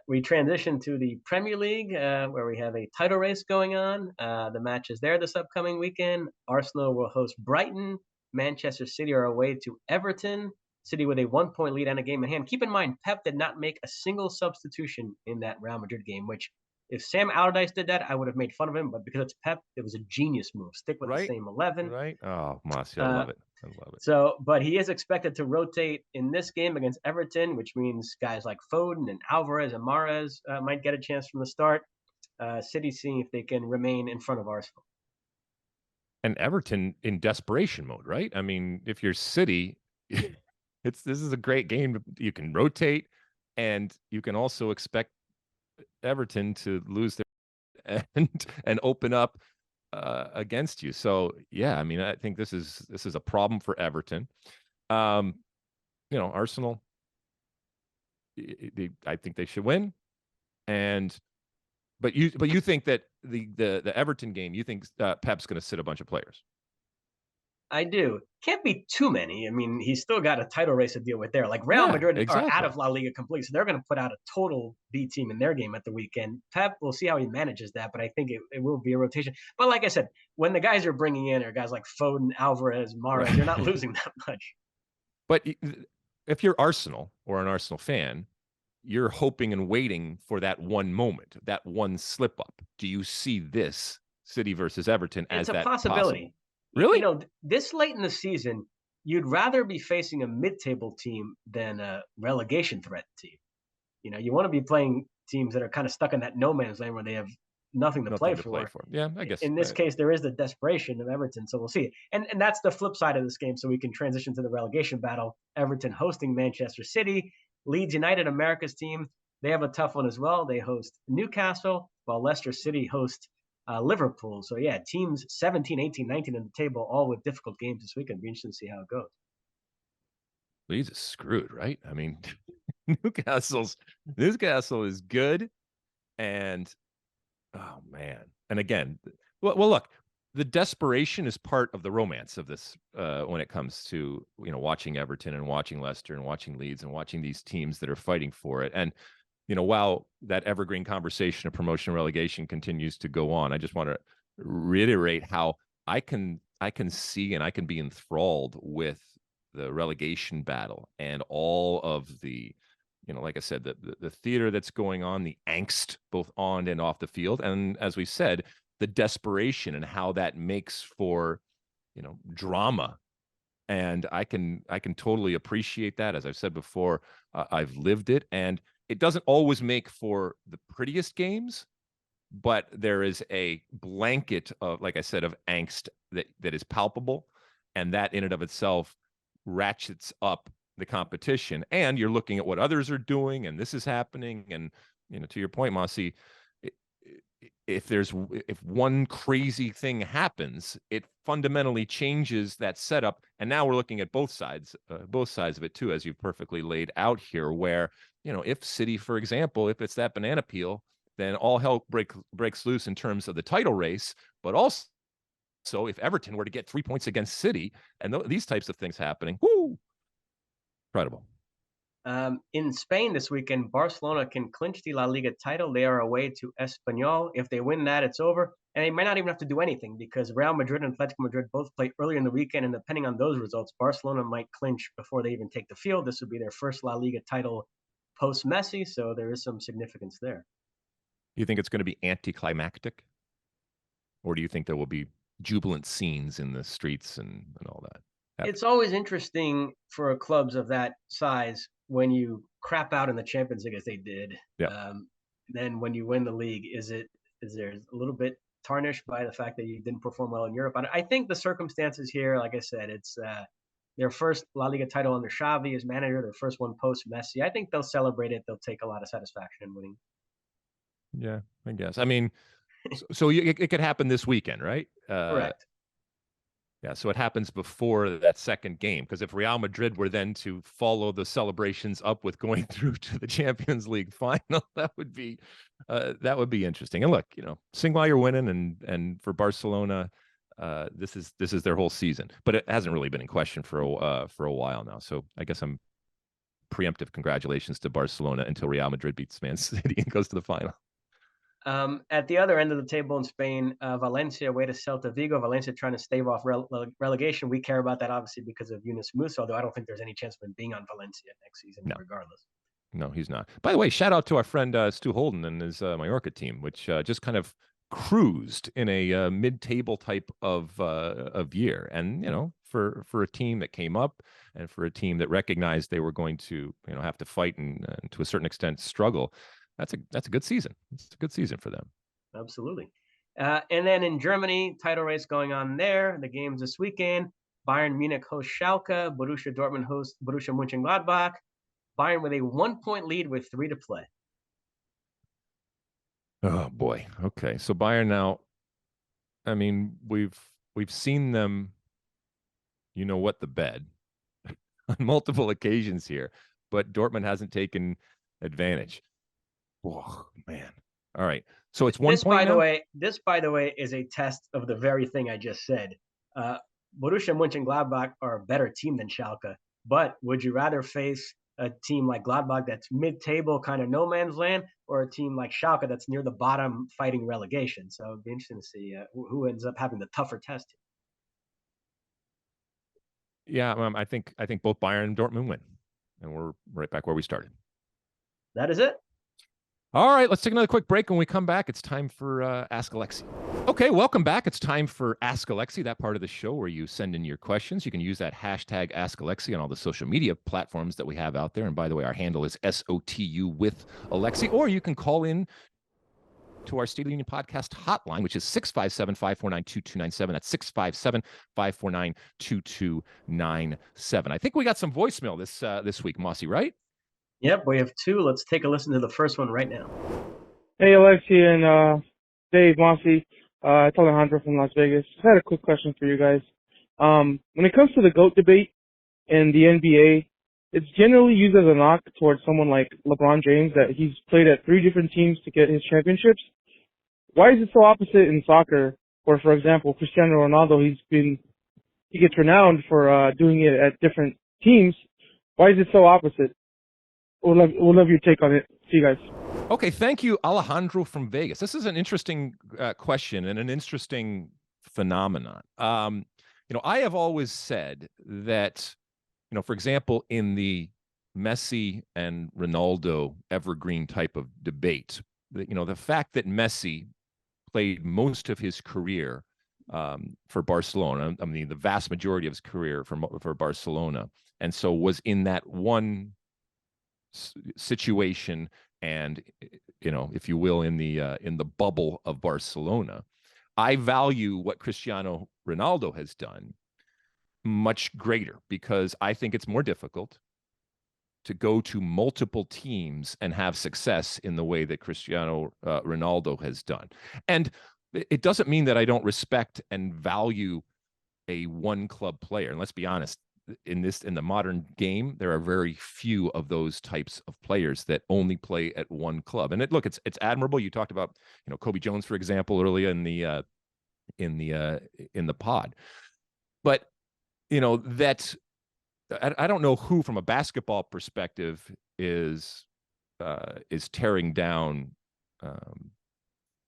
We transition to the Premier League, where we have a title race going on. The match is there this upcoming weekend. Arsenal will host Brighton. Manchester City are away to Everton. City with a 1-point lead and a game in hand. Keep in mind, Pep did not make a single substitution in that Real Madrid game, which if Sam Allardyce did that, I would have made fun of him. But because it's Pep, it was a genius move. Stick with the same 11. Right. Oh, Mosse, I love it. I love it. So, but he is expected to rotate in this game against Everton, which means guys like Foden and Alvarez and Mahrez might get a chance from the start. City seeing if they can remain in front of Arsenal. And Everton in desperation mode, right? I mean, if you're City, this is a great game. You can rotate, and you can also expect Everton to lose their and open up against you. So yeah, I mean, I think this is a problem for Everton. Arsenal, I think they should win, but you think that the Everton game, you think Pep's going to sit a bunch of players? I do. Can't be too many. I mean, he's still got a title race to deal with there. Like Real Madrid are out of La Liga completely, so they're going to put out a total B team in their game at the weekend. Pep, we'll see how he manages that, but I think it will be a rotation. But like I said, when the guys you're bringing in are guys like Foden, Alvarez, Mahrez, you're not losing that much. But if you're Arsenal or an Arsenal fan, you're hoping and waiting for that one moment, that one slip up. Do you see this City versus Everton as that possibility? Possible? Really? This late in the season, you'd rather be facing a mid-table team than a relegation threat team. You want to be playing teams that are kind of stuck in that no man's land where they have nothing to play for. Yeah, I guess. In this case, there is the desperation of Everton, so we'll see. And that's the flip side of this game, so we can transition to the relegation battle. Everton hosting Manchester City. Leeds United, America's team, they have a tough one as well. They host Newcastle, while Leicester City hosts Liverpool. So yeah, teams 17, 18, 19 in the table, all with difficult games this weekend. Be interesting to see how it goes. Leeds is screwed, right? I mean, Newcastle is good, and oh man, and again, well, look, the desperation is part of the romance of this when it comes to watching Everton and watching Leicester and watching Leeds and watching these teams that are fighting for it. And while that evergreen conversation of promotion and relegation continues to go on, I just want to reiterate how I can see and I can be enthralled with the relegation battle and all of the, like I said, the theater that's going on, the angst both on and off the field, and as we said, the desperation and how that makes for, drama. And I can totally appreciate that. As I've said before, I've lived it, and it doesn't always make for the prettiest games, but there is a blanket of, like I said, of angst that is palpable, and that in and of itself ratchets up the competition. And you're looking at what others are doing, and this is happening. And to your point, Mosse, if one crazy thing happens, it fundamentally changes that setup. And now we're looking at both sides of it too, as you've perfectly laid out here, where, if City, for example, if it's that banana peel, then all hell breaks loose in terms of the title race. But also, if Everton were to get 3 points against City and these types of things happening, whoo, incredible. In Spain this weekend, Barcelona can clinch the La Liga title. They are away to Espanyol. If they win that, it's over. And they might not even have to do anything because Real Madrid and Atletico Madrid both play earlier in the weekend. And depending on those results, Barcelona might clinch before they even take the field. This would be their first La Liga title post-Messi. So there is some significance there. You think it's going to be anticlimactic? Or do you think there will be jubilant scenes in the streets and all that? It's always interesting for clubs of that size when you crap out in the Champions League as they did. Yeah. then when you win the league, is there a little bit tarnished by the fact that you didn't perform well in Europe? I think the circumstances here, like I said, it's their first La Liga title under Xavi as manager, their first one post Messi. I think they'll celebrate it. They'll take a lot of satisfaction in winning. Yeah, I guess. I mean, so it could happen this weekend, right? Correct. Yeah, so it happens before that second game, because if Real Madrid were then to follow the celebrations up with going through to the Champions League final, that would be interesting. And look, sing while you're winning, and for Barcelona, this is their whole season, but it hasn't really been in question for a while now. So I guess I'm preemptive congratulations to Barcelona until Real Madrid beats Man City and goes to the final. At the other end of the table in Spain, Valencia away to Celta Vigo. Valencia trying to stave off relegation. We care about that obviously because of Yunus Musa, although I don't think there's any chance of him being on Valencia next season, regardless. No, he's not. By the way, shout out to our friend Stu Holden and his Mallorca team, which just kind of cruised in a mid-table type of year. And for a team that came up and for a team that recognized they were going to have to fight and to a certain extent struggle, that's a good season. It's a good season for them. Absolutely. And then in Germany, title race going on there. The games this weekend: Bayern Munich hosts Schalke, Borussia Dortmund hosts Borussia Mönchengladbach. Bayern with a 1-point lead with 3 to play. Oh boy. Okay, so Bayern now. I mean, we've seen them. What the bed on multiple occasions here, but Dortmund hasn't taken advantage. Oh man. All right. So it's 1 point now? This, by the way, is a test of the very thing I just said. Borussia Mönchengladbach are a better team than Schalke, but would you rather face a team like Gladbach that's mid-table, kind of no man's land, or a team like Schalke that's near the bottom fighting relegation? So it'd be interesting to see who ends up having the tougher test. Yeah, I think both Bayern and Dortmund win, and we're right back where we started. That is it. All right, let's take another quick break. When we come back, it's time for Ask Alexi. Okay, welcome back. It's time for Ask Alexi, that part of the show where you send in your questions. You can use that hashtag Ask Alexi on all the social media platforms that we have out there. And by the way, our handle is SOTU with Alexi, or you can call in to our State of the Union podcast hotline, which is 657-549-2297. That's 657-549-2297. I think we got some voicemail this week, Mosse, right? Yep, we have 2. Let's take a listen to the first one right now. Hey, Alexi and Dave, Mosse. It's Alejandro from Las Vegas. I had a quick question for you guys. When it comes to the GOAT debate in the NBA, it's generally used as a knock towards someone like LeBron James that he's played at 3 different teams to get his championships. Why is it so opposite in soccer? Where, for example, Cristiano Ronaldo, he gets renowned for doing it at different teams. Why is it so opposite? We'll love your take on it. See you guys. Okay, thank you, Alejandro from Vegas. This is an interesting question and an interesting phenomenon. I have always said that, for example, in the Messi and Ronaldo evergreen type of debate, the fact that Messi played most of his career for Barcelona, I mean, the vast majority of his career for Barcelona, and so was in that one situation and if you will in the bubble of Barcelona. I value what Cristiano Ronaldo has done much greater because I think it's more difficult to go to multiple teams and have success in the way that Cristiano Ronaldo has done. And it doesn't mean that I don't respect and value a one club player. And let's be honest, in the modern game, there are very few of those types of players that only play at one club. And it's admirable. You talked about Kobe Jones, for example, earlier in the pod, but that I don't know who from a basketball perspective is tearing down.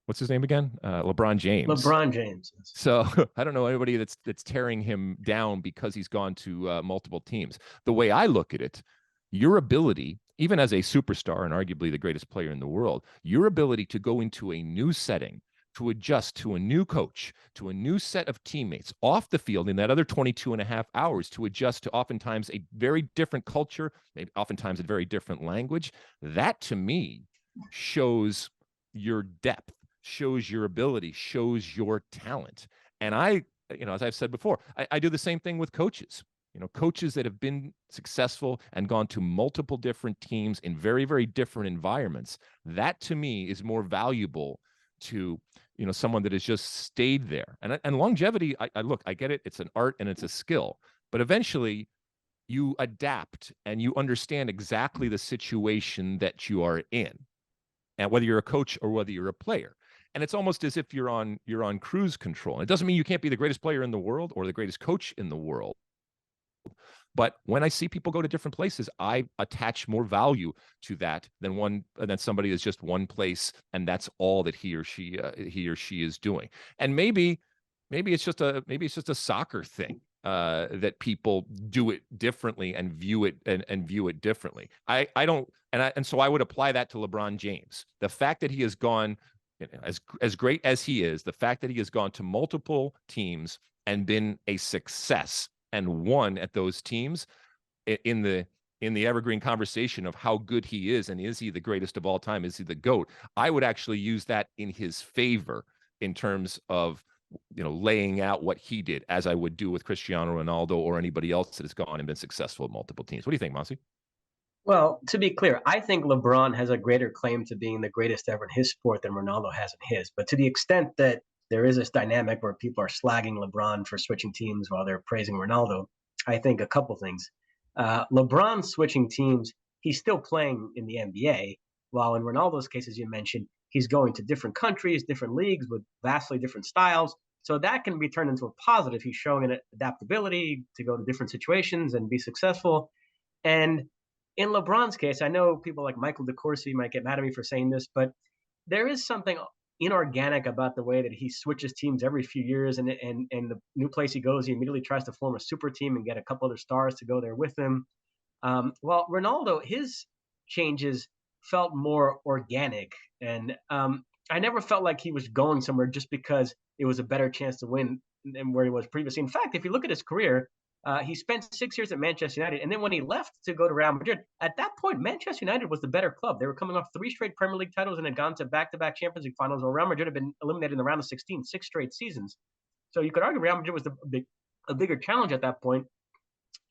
What's his name again? LeBron James. LeBron James. So I don't know anybody that's tearing him down because he's gone to multiple teams. The way I look at it, your ability, even as a superstar and arguably the greatest player in the world, your ability to go into a new setting, to adjust to a new coach, to a new set of teammates off the field in that other 22 and a half hours, to adjust to oftentimes a very different culture, maybe oftentimes a very different language, that to me shows your depth, shows your ability, shows your talent. And I, as I've said before, I do the same thing with coaches. Coaches that have been successful and gone to multiple different teams in very, very different environments. That to me is more valuable to, someone that has just stayed there. And longevity, I get it. It's an art and it's a skill, but eventually you adapt and you understand exactly the situation that you are in, and whether you're a coach or whether you're a player. And it's almost as if you're on cruise control. And it doesn't mean you can't be the greatest player in the world or the greatest coach in the world. But when I see people go to different places, I attach more value to that than somebody is just one place and that's all that he or she is doing. And maybe it's just a soccer thing, that people do it differently and view it differently. I don't, and so I would apply that to LeBron James. The fact that he has gone, as great as he is, the fact that he has gone to multiple teams and been a success and won at those teams, in the evergreen conversation of how good he is and is he the greatest of all time, is he the GOAT, I would actually use that in his favor in terms of laying out what he did, as I would do with Cristiano Ronaldo or anybody else that has gone and been successful at multiple teams. What do you think, Mosse? Well, to be clear, I think LeBron has a greater claim to being the greatest ever in his sport than Ronaldo has in his. But to the extent that there is this dynamic where people are slagging LeBron for switching teams while they're praising Ronaldo, I think a couple things. LeBron switching teams, he's still playing in the NBA, while in Ronaldo's case, as you mentioned, he's going to different countries, different leagues with vastly different styles. So that can be turned into a positive. He's showing an adaptability to go to different situations and be successful. And in LeBron's case, I know people like Michael DeCourcy might get mad at me for saying this, but there is something inorganic about the way that he switches teams every few years, and the new place he goes, he immediately tries to form a super team and get a couple other stars to go there with him. Well, Ronaldo, his changes felt more organic, and I never felt like he was going somewhere just because it was a better chance to win than where he was previously. In fact, if you look at his career, he spent 6 years at Manchester United, and then when he left to go to Real Madrid, at that point, Manchester United was the better club. They were coming off 3 straight Premier League titles and had gone to back-to-back Champions League finals, while Real Madrid had been eliminated in the round of 16, 6 straight seasons. So you could argue Real Madrid was a bigger challenge at that point.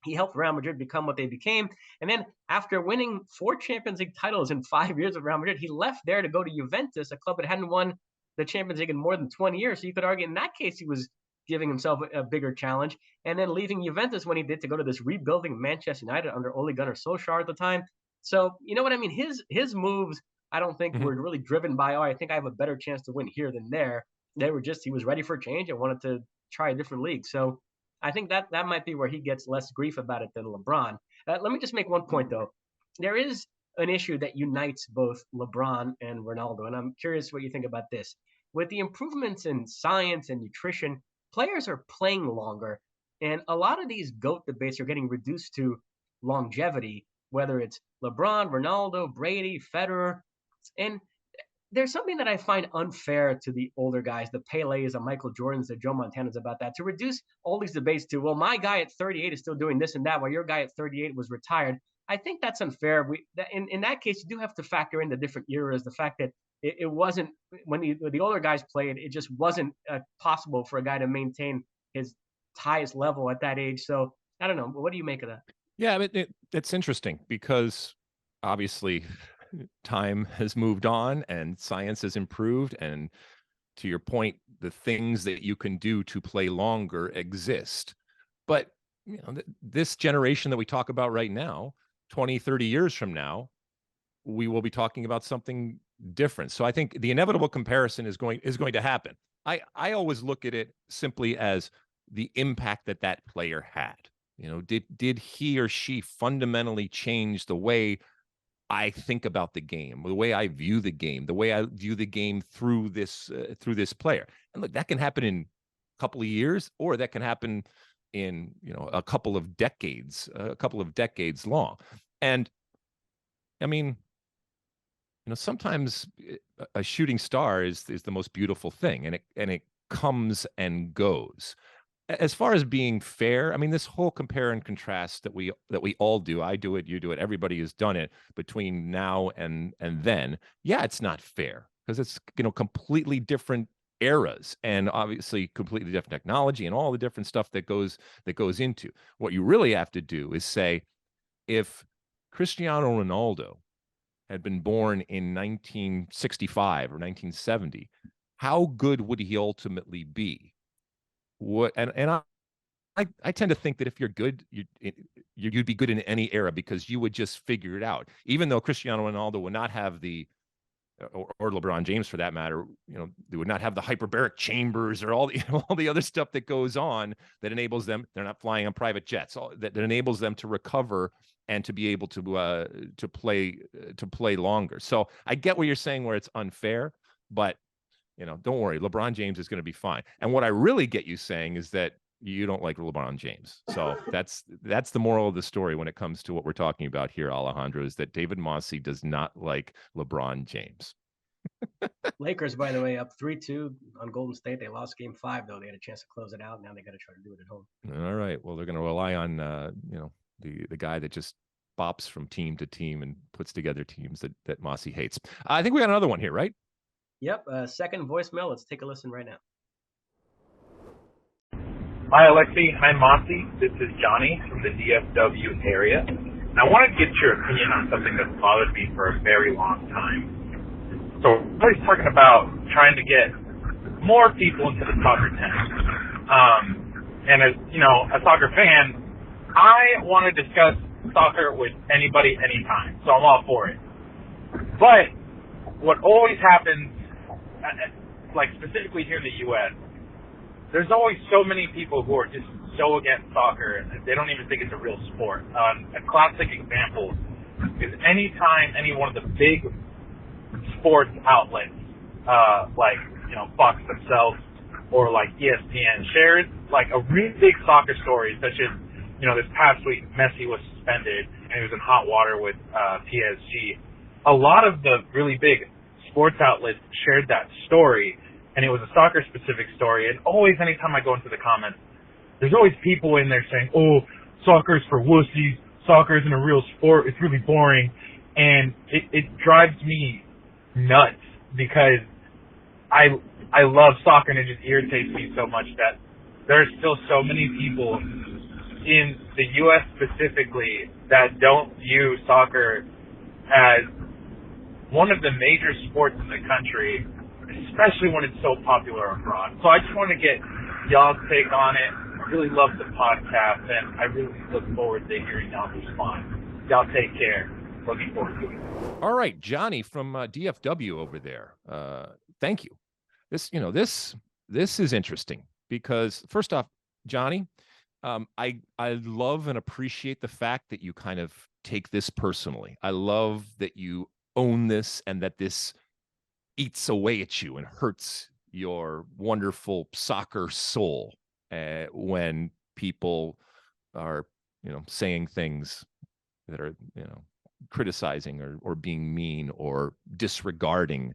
He helped Real Madrid become what they became. And then after winning 4 Champions League titles in 5 years with Real Madrid, he left there to go to Juventus, a club that hadn't won the Champions League in more than 20 years. So you could argue in that case he was giving himself a bigger challenge, and then leaving Juventus when he did to go to this rebuilding Manchester United under Ole Gunnar Solskjaer at the time. So you know what I mean? His moves, I don't think were really driven by, I think I have a better chance to win here than there. They were just, he was ready for a change and wanted to try a different league. So I think that might be where he gets less grief about it than LeBron. Let me just make one point though. There is an issue that unites both LeBron and Ronaldo, and I'm curious what you think about this. With the improvements in science and nutrition, players are playing longer, and a lot of these GOAT debates are getting reduced to longevity, whether it's LeBron, Ronaldo, Brady, Federer. And there's something that I find unfair to the older guys, the Pelés, the Michael Jordans, the Joe Montanas, about that, to reduce all these debates to, well, my guy at 38 is still doing this and that, while your guy at 38 was retired. I think that's unfair. In that case, you do have to factor in the different eras, the fact that it wasn't, when the older guys played, it just wasn't possible for a guy to maintain his highest level at that age. So I don't know. What do you make of that? Yeah, it's interesting because obviously time has moved on and science has improved. And to your point, the things that you can do to play longer exist. But this generation that we talk about right now, 20, 30 years from now, we will be talking about something different. So I think the inevitable comparison is going to happen. I always look at it simply as the impact that player had. Did he or she fundamentally change the way I think about the game, the way I view the game, the way I view the game through this player? And look, that can happen in a couple of years, or that can happen in a couple of decades long. And I mean, sometimes a shooting star is the most beautiful thing, and it comes and goes. As far as being fair, I mean, this whole compare and contrast that we all do, I do it, you do it, everybody has done it between now and then. Yeah, it's not fair. because it's, completely different eras and obviously completely different technology and all the different stuff that goes into. What you really have to do is say, if Cristiano Ronaldo had been born in 1965 or 1970, how good would he ultimately be? I tend to think that if you're good, you'd be good in any era, because you would just figure it out. Even though Cristiano Ronaldo would not have the, or LeBron James for that matter, they would not have the hyperbaric chambers or all the other stuff that goes on that enables them. They're not flying on private jets. That enables them to recover and to be able to play longer. So I get what you're saying, where it's unfair, but don't worry, LeBron James is going to be fine. And what I really get you saying is that you don't like LeBron James. So that's the moral of the story when it comes to what we're talking about here, Alejandro, is that David Mosse does not like LeBron James. Lakers, by the way, up 3-2 on Golden State. They lost game 5, though. They had a chance to close it out. Now they got to try to do it at home. All right. Well, they're going to rely on, the guy that just bops from team to team and puts together teams that Mosse hates. I think we got another one here, right? Yep. Second voicemail. Let's take a listen right now. Hi, Alexi. Hi, Mosse. This is Johnny from the DFW area. And I want to get your opinion on something that's bothered me for a very long time. So we're always talking about trying to get more people into the soccer tent. And as, a soccer fan, I want to discuss soccer with anybody, anytime. So I'm all for it. But what always happens, like specifically here in the U.S., there's always so many people who are just so against soccer, and they don't even think it's a real sport. A classic example is anytime any one of the big sports outlets, like, Fox themselves or like ESPN shares like a really big soccer story, such as, this past week Messi was suspended and he was in hot water with PSG. A lot of the really big sports outlets shared that story, and it was a soccer-specific story. And always, anytime I go into the comments, there's always people in there saying, "Oh, soccer's for wussies. Soccer isn't a real sport. It's really boring." And it drives me nuts, because I love soccer, and it just irritates me so much that there's still so many people in the U.S. specifically that don't view soccer as one of the major sports in the country, especially when it's so popular abroad. So I just want to get y'all's take on it. I really love the podcast, and I really look forward to hearing y'all's response. Y'all take care. Looking forward to it. All right, Johnny from DFW over there. Thank you. This is interesting, because first off, Johnny, I love and appreciate the fact that you kind of take this personally. I love that you own this, and that this eats away at you and hurts your wonderful soccer soul when people are, saying things that are, criticizing or being mean or disregarding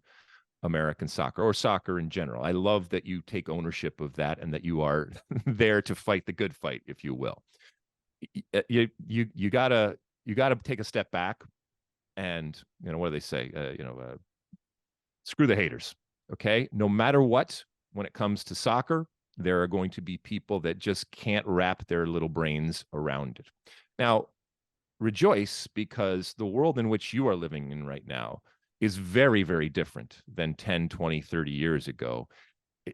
American soccer or soccer in general. I love that you take ownership of that, and that you are there to fight the good fight, if you will. You gotta take a step back, and what do they say? Screw the haters. Okay. No matter what, when it comes to soccer, there are going to be people that just can't wrap their little brains around it. Now, rejoice, because the world in which you are living in right now is very, very different than 10, 20, 30 years ago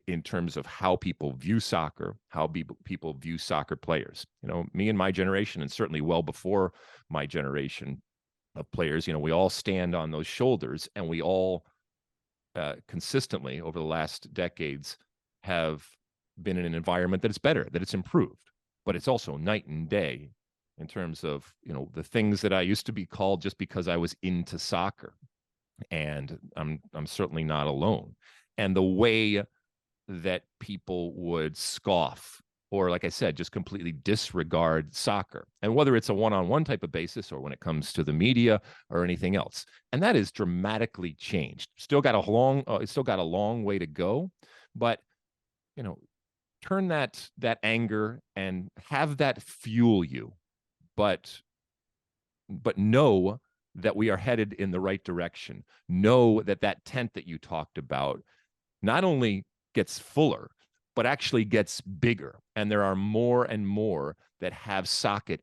in terms of how people view soccer, how people view soccer players. Me and my generation, and certainly well before my generation of players, we all stand on those shoulders, and we all consistently over the last decades have been in an environment that it's better, that it's improved, but it's also night and day in terms of, the things that I used to be called just because I was into soccer. And I'm certainly not alone. And the way that people would scoff, or like I said, just completely disregard soccer, and whether it's a one-on-one type of basis or when it comes to the media or anything else, and that is dramatically changed. Still got a long way to go, but turn that anger and have that fuel you, but know that we are headed in the right direction. Know that that tent that you talked about not only gets fuller, but actually gets bigger. And there are more and more that have soccer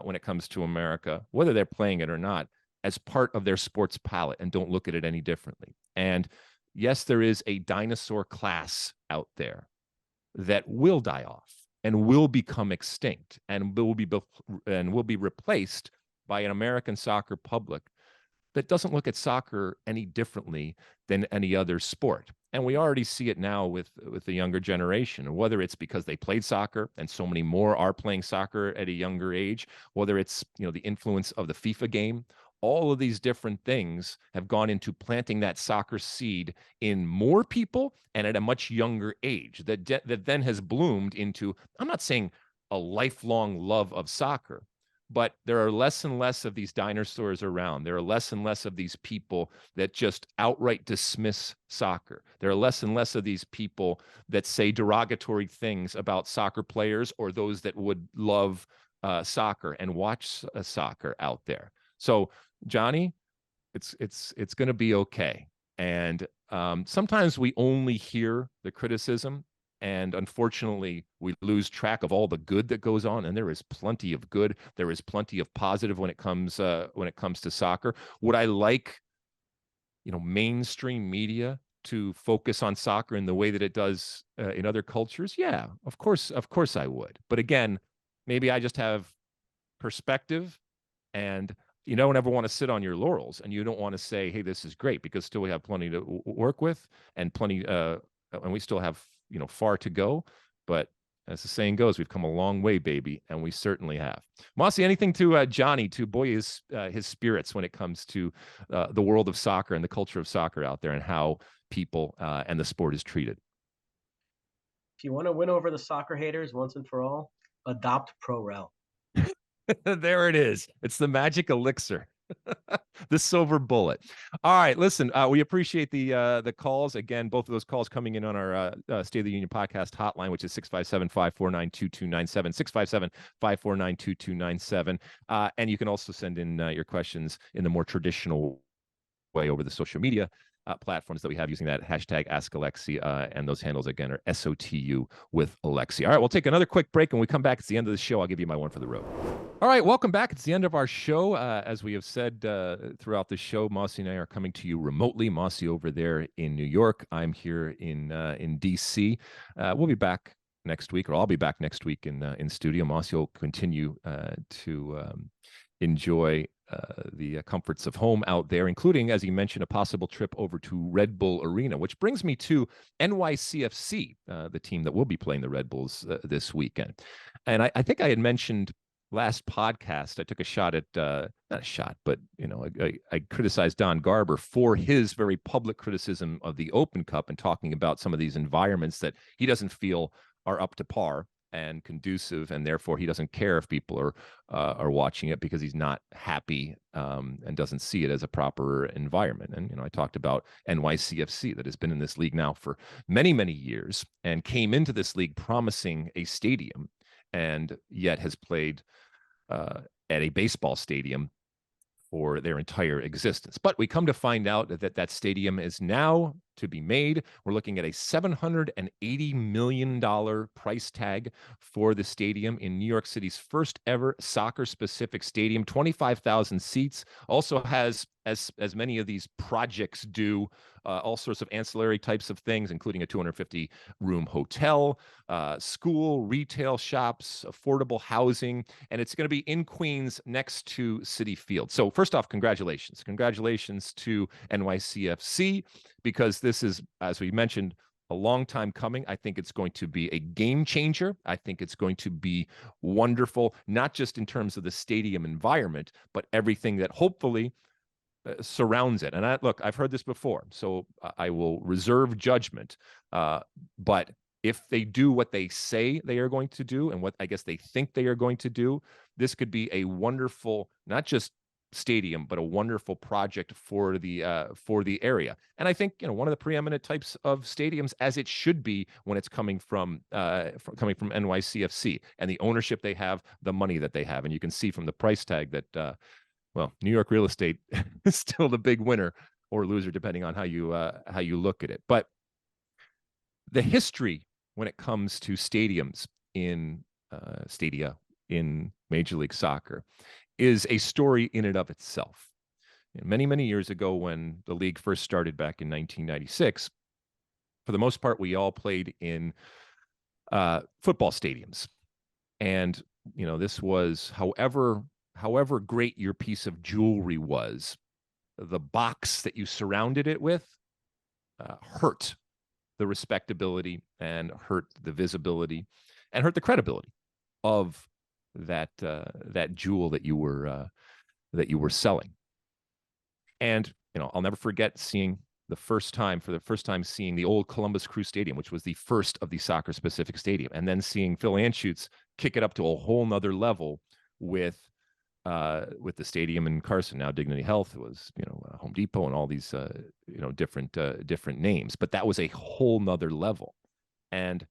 when it comes to America, whether they're playing it or not, as part of their sports palette, and don't look at it any differently. And yes, there is a dinosaur class out there that will die off and will become extinct and will be replaced by an American soccer public that doesn't look at soccer any differently than any other sport. And we already see it now with the younger generation, whether it's because they played soccer and so many more are playing soccer at a younger age, whether it's, you know, the influence of the FIFA game. All of these different things have gone into planting that soccer seed in more people and at a much younger age that then has bloomed into, I'm not saying a lifelong love of soccer, but there are less and less of these dinosaurs around. There are less and less of these people that just outright dismiss soccer. There are less and less of these people that say derogatory things about soccer players or those that would love soccer and watch soccer out there. So, Johnny, it's going to be okay. And sometimes we only hear the criticism, and unfortunately, we lose track of all the good that goes on. And there is plenty of good. There is plenty of positive when it comes to soccer. Would I like, you know, mainstream media to focus on soccer in the way that it does in other cultures? Yeah, of course I would. But again, maybe I just have perspective, and you don't ever want to sit on your laurels, and you don't want to say, hey, this is great, because still we have plenty to work with and plenty, and we still have, you know, far to go. But as the saying goes, we've come a long way, baby, and we certainly have. Mosse, anything to Johnny to buoy his spirits when it comes to the world of soccer and the culture of soccer out there and how people and the sport is treated? If you want to win over the soccer haters once and for all, adopt Pro-Rel. There it is. It's the magic elixir. The silver bullet. All right, listen, we appreciate the calls. Again, both of those calls coming in on our State of the Union podcast hotline, which is 657-549-2297, 657-549-2297. And you can also send in your questions in the more traditional way over the social media platforms that we have using that hashtag Ask Alexi, and those handles again are SOTU with Alexi. All right, we'll take another quick break, and when we come back, it's the end of the show. I'll give you my one for the road. All right, welcome back. It's the end of our show. As we have said throughout the show, Mosse and I are coming to you remotely. Mosse over there in New York. I'm here in D.C. We'll be back next week, or I'll be back next week in studio. Mosse will continue to enjoy the comforts of home out there, including, as you mentioned, a possible trip over to Red Bull Arena, which brings me to NYCFC, the team that will be playing the Red Bulls this weekend. And I think I had mentioned last podcast, I took a shot at, not a shot, but, you know, I criticized Don Garber for his very public criticism of the Open Cup and talking about some of these environments that he doesn't feel are up to par and conducive, and therefore he doesn't care if people are watching it because he's not happy and doesn't see it as a proper environment. And, you know, I talked about NYCFC that has been in this league now for many, many years and came into this league promising a stadium, and yet has played at a baseball stadium for their entire existence. But we come to find out that that stadium is now to be made. We're looking at a $780 million price tag for the stadium in New York City's first ever soccer-specific stadium, 25,000 seats. Also has, as many of these projects do, all sorts of ancillary types of things, including a 250-room hotel, school, retail shops, affordable housing, and it's going to be in Queens next to Citi Field. So first off, congratulations. Congratulations to NYCFC, because this is, as we mentioned, a long time coming. I think it's going to be a game changer. I think it's going to be wonderful, not just in terms of the stadium environment, but everything that hopefully surrounds it. And I've heard this before, so I will reserve judgment. But if they do what they say they are going to do and what I guess they think they are going to do, this could be a wonderful, not just stadium, but a wonderful project for the area. And I think, you know, one of the preeminent types of stadiums, as it should be when it's coming from NYCFC and the ownership they have, the money that they have. And you can see from the price tag that well, New York real estate is still the big winner or loser, depending on how you look at it. But the history when it comes to stadiums in stadia in Major League Soccer is a story in and of itself. Many, many years ago, when the league first started back in 1996, for the most part, we all played in football stadiums. And, this was however great your piece of jewelry was, the box that you surrounded it with hurt the respectability and hurt the visibility and hurt the credibility of that jewel that you were selling. And I'll never forget seeing for the first time seeing the old Columbus Crew Stadium, which was the first of the soccer specific stadium, and then seeing Phil Anschutz kick it up to a whole nother level with the stadium in Carson, now Dignity Health. It was Home Depot and all these different names, but that was a whole nother level. And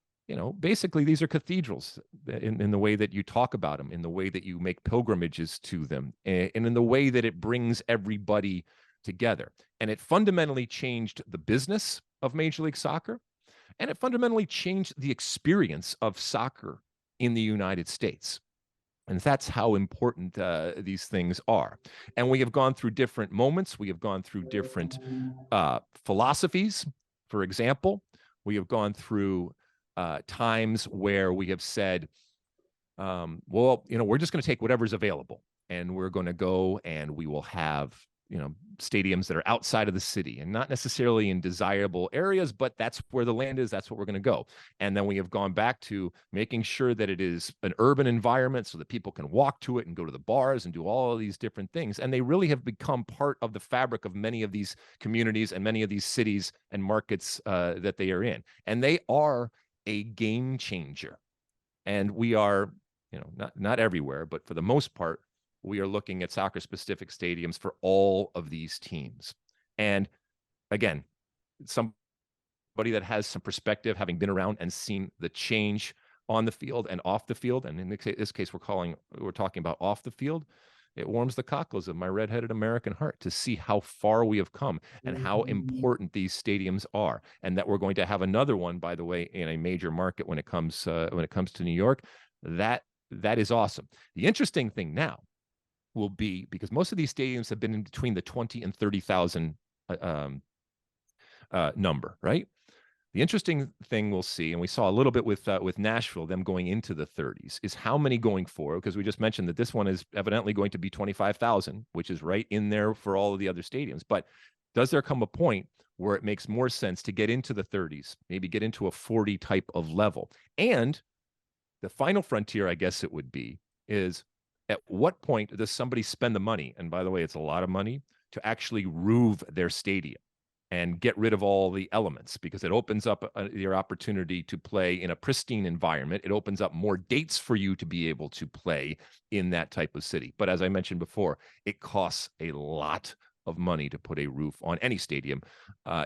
basically these are cathedrals in the way that you talk about them, in the way that you make pilgrimages to them, and in the way that it brings everybody together. And it fundamentally changed the business of Major League Soccer, and it fundamentally changed the experience of soccer in the United States. And that's how important these things are. And we have gone through different moments. We have gone through different philosophies. For example, we have gone through times where we have said, well, we're just going to take whatever's available, and we're going to go and we will have stadiums that are outside of the city and not necessarily in desirable areas, but that's where the land is. That's what we're going to go. And then we have gone back to making sure that it is an urban environment so that people can walk to it and go to the bars and do all of these different things. And they really have become part of the fabric of many of these communities and many of these cities and markets that they are in. And they are a game changer. And we are, not everywhere, but for the most part, we are looking at soccer-specific stadiums for all of these teams. And again, somebody that has some perspective, having been around and seen the change on the field and off the field, and in this case, we're talking about off the field, it warms the cockles of my redheaded American heart to see how far we have come and how important these stadiums are, and that we're going to have another one, by the way, in a major market when it comes to New York. That is awesome. The interesting thing now will be, because most of these stadiums have been in between the 20 and 30,000 number, right? The interesting thing we'll see, and we saw a little bit with Nashville, them going into the 30s, is how many going forward, because we just mentioned that this one is evidently going to be 25,000, which is right in there for all of the other stadiums. But does there come a point where it makes more sense to get into the 30s, maybe get into a 40 type of level? And the final frontier, I guess it would be, is at what point does somebody spend the money, and by the way, it's a lot of money, to actually roof their stadium and get rid of all the elements, because it opens up your opportunity to play in a pristine environment. It opens up more dates for you to be able to play in that type of city. But as I mentioned before, it costs a lot of money to put a roof on any stadium,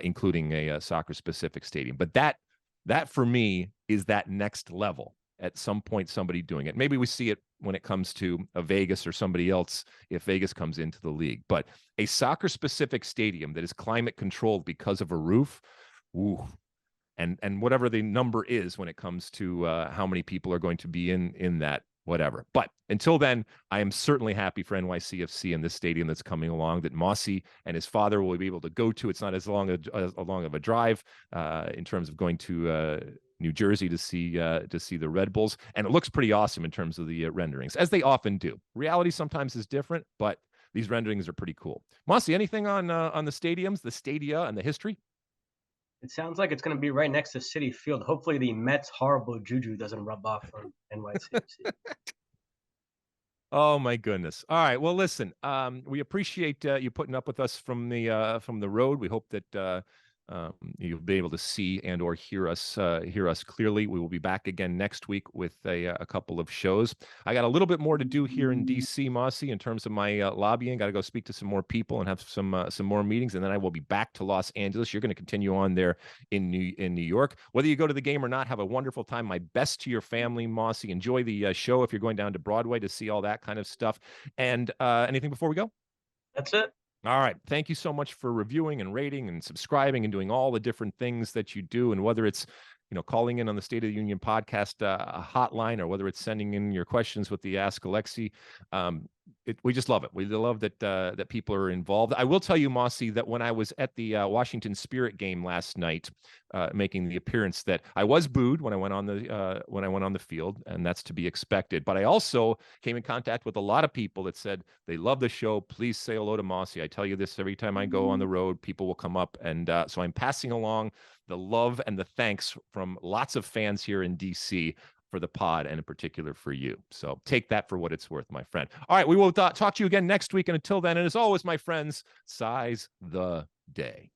including a soccer-specific stadium. But that for me is that next level. At some point, somebody doing it. Maybe we see it when it comes to a Vegas or somebody else if Vegas comes into the league. But a soccer-specific stadium that is climate controlled because of a roof, ooh, and whatever the number is when it comes to how many people are going to be in that, whatever. But until then, I am certainly happy for NYCFC and this stadium that's coming along, that Mosse and his father will be able to go to. It's not as long of a drive in terms of going to New Jersey to see the Red Bulls, and it looks pretty awesome in terms of the renderings, as they often do. Reality sometimes is different, but these renderings are pretty cool. Mosse, anything on the stadiums, the stadia, and the history? It sounds like it's going to be right next to Citi Field. Hopefully, the Mets' horrible juju doesn't rub off on NYCFC. Oh my goodness! All right, well, listen, we appreciate you putting up with us from the road. We hope that you'll be able to see and or hear us clearly. We will be back again next week with a couple of shows. I got a little bit more to do here in DC, Mosse, in terms of my lobbying. Got to go speak to some more people and have some more meetings, and then I will be back to Los Angeles. You're going to continue on there in New York. Whether you go to the game or not, have a wonderful time. My best to your family, Mosse. Enjoy the show if you're going down to Broadway to see all that kind of stuff. And anything before we go? That's it. All right. Thank you so much for reviewing and rating and subscribing and doing all the different things that you do. And whether it's, calling in on the State of the Union podcast hotline, or whether it's sending in your questions with the Ask Alexi, we just love it. We love that that people are involved. I will tell you, Mosse, that when I was at the Washington Spirit game last night, making the appearance, that I was booed when I went on the field, and that's to be expected. But I also came in contact with a lot of people that said they love the show. Please say hello to Mosse. I tell you this every time I go on the road. People will come up, and so I'm passing along the love and the thanks from lots of fans here in DC for the pod, and in particular for you. So take that for what it's worth, my friend. All right, we will talk to you again next week. And until then, and as always, my friends, size the day.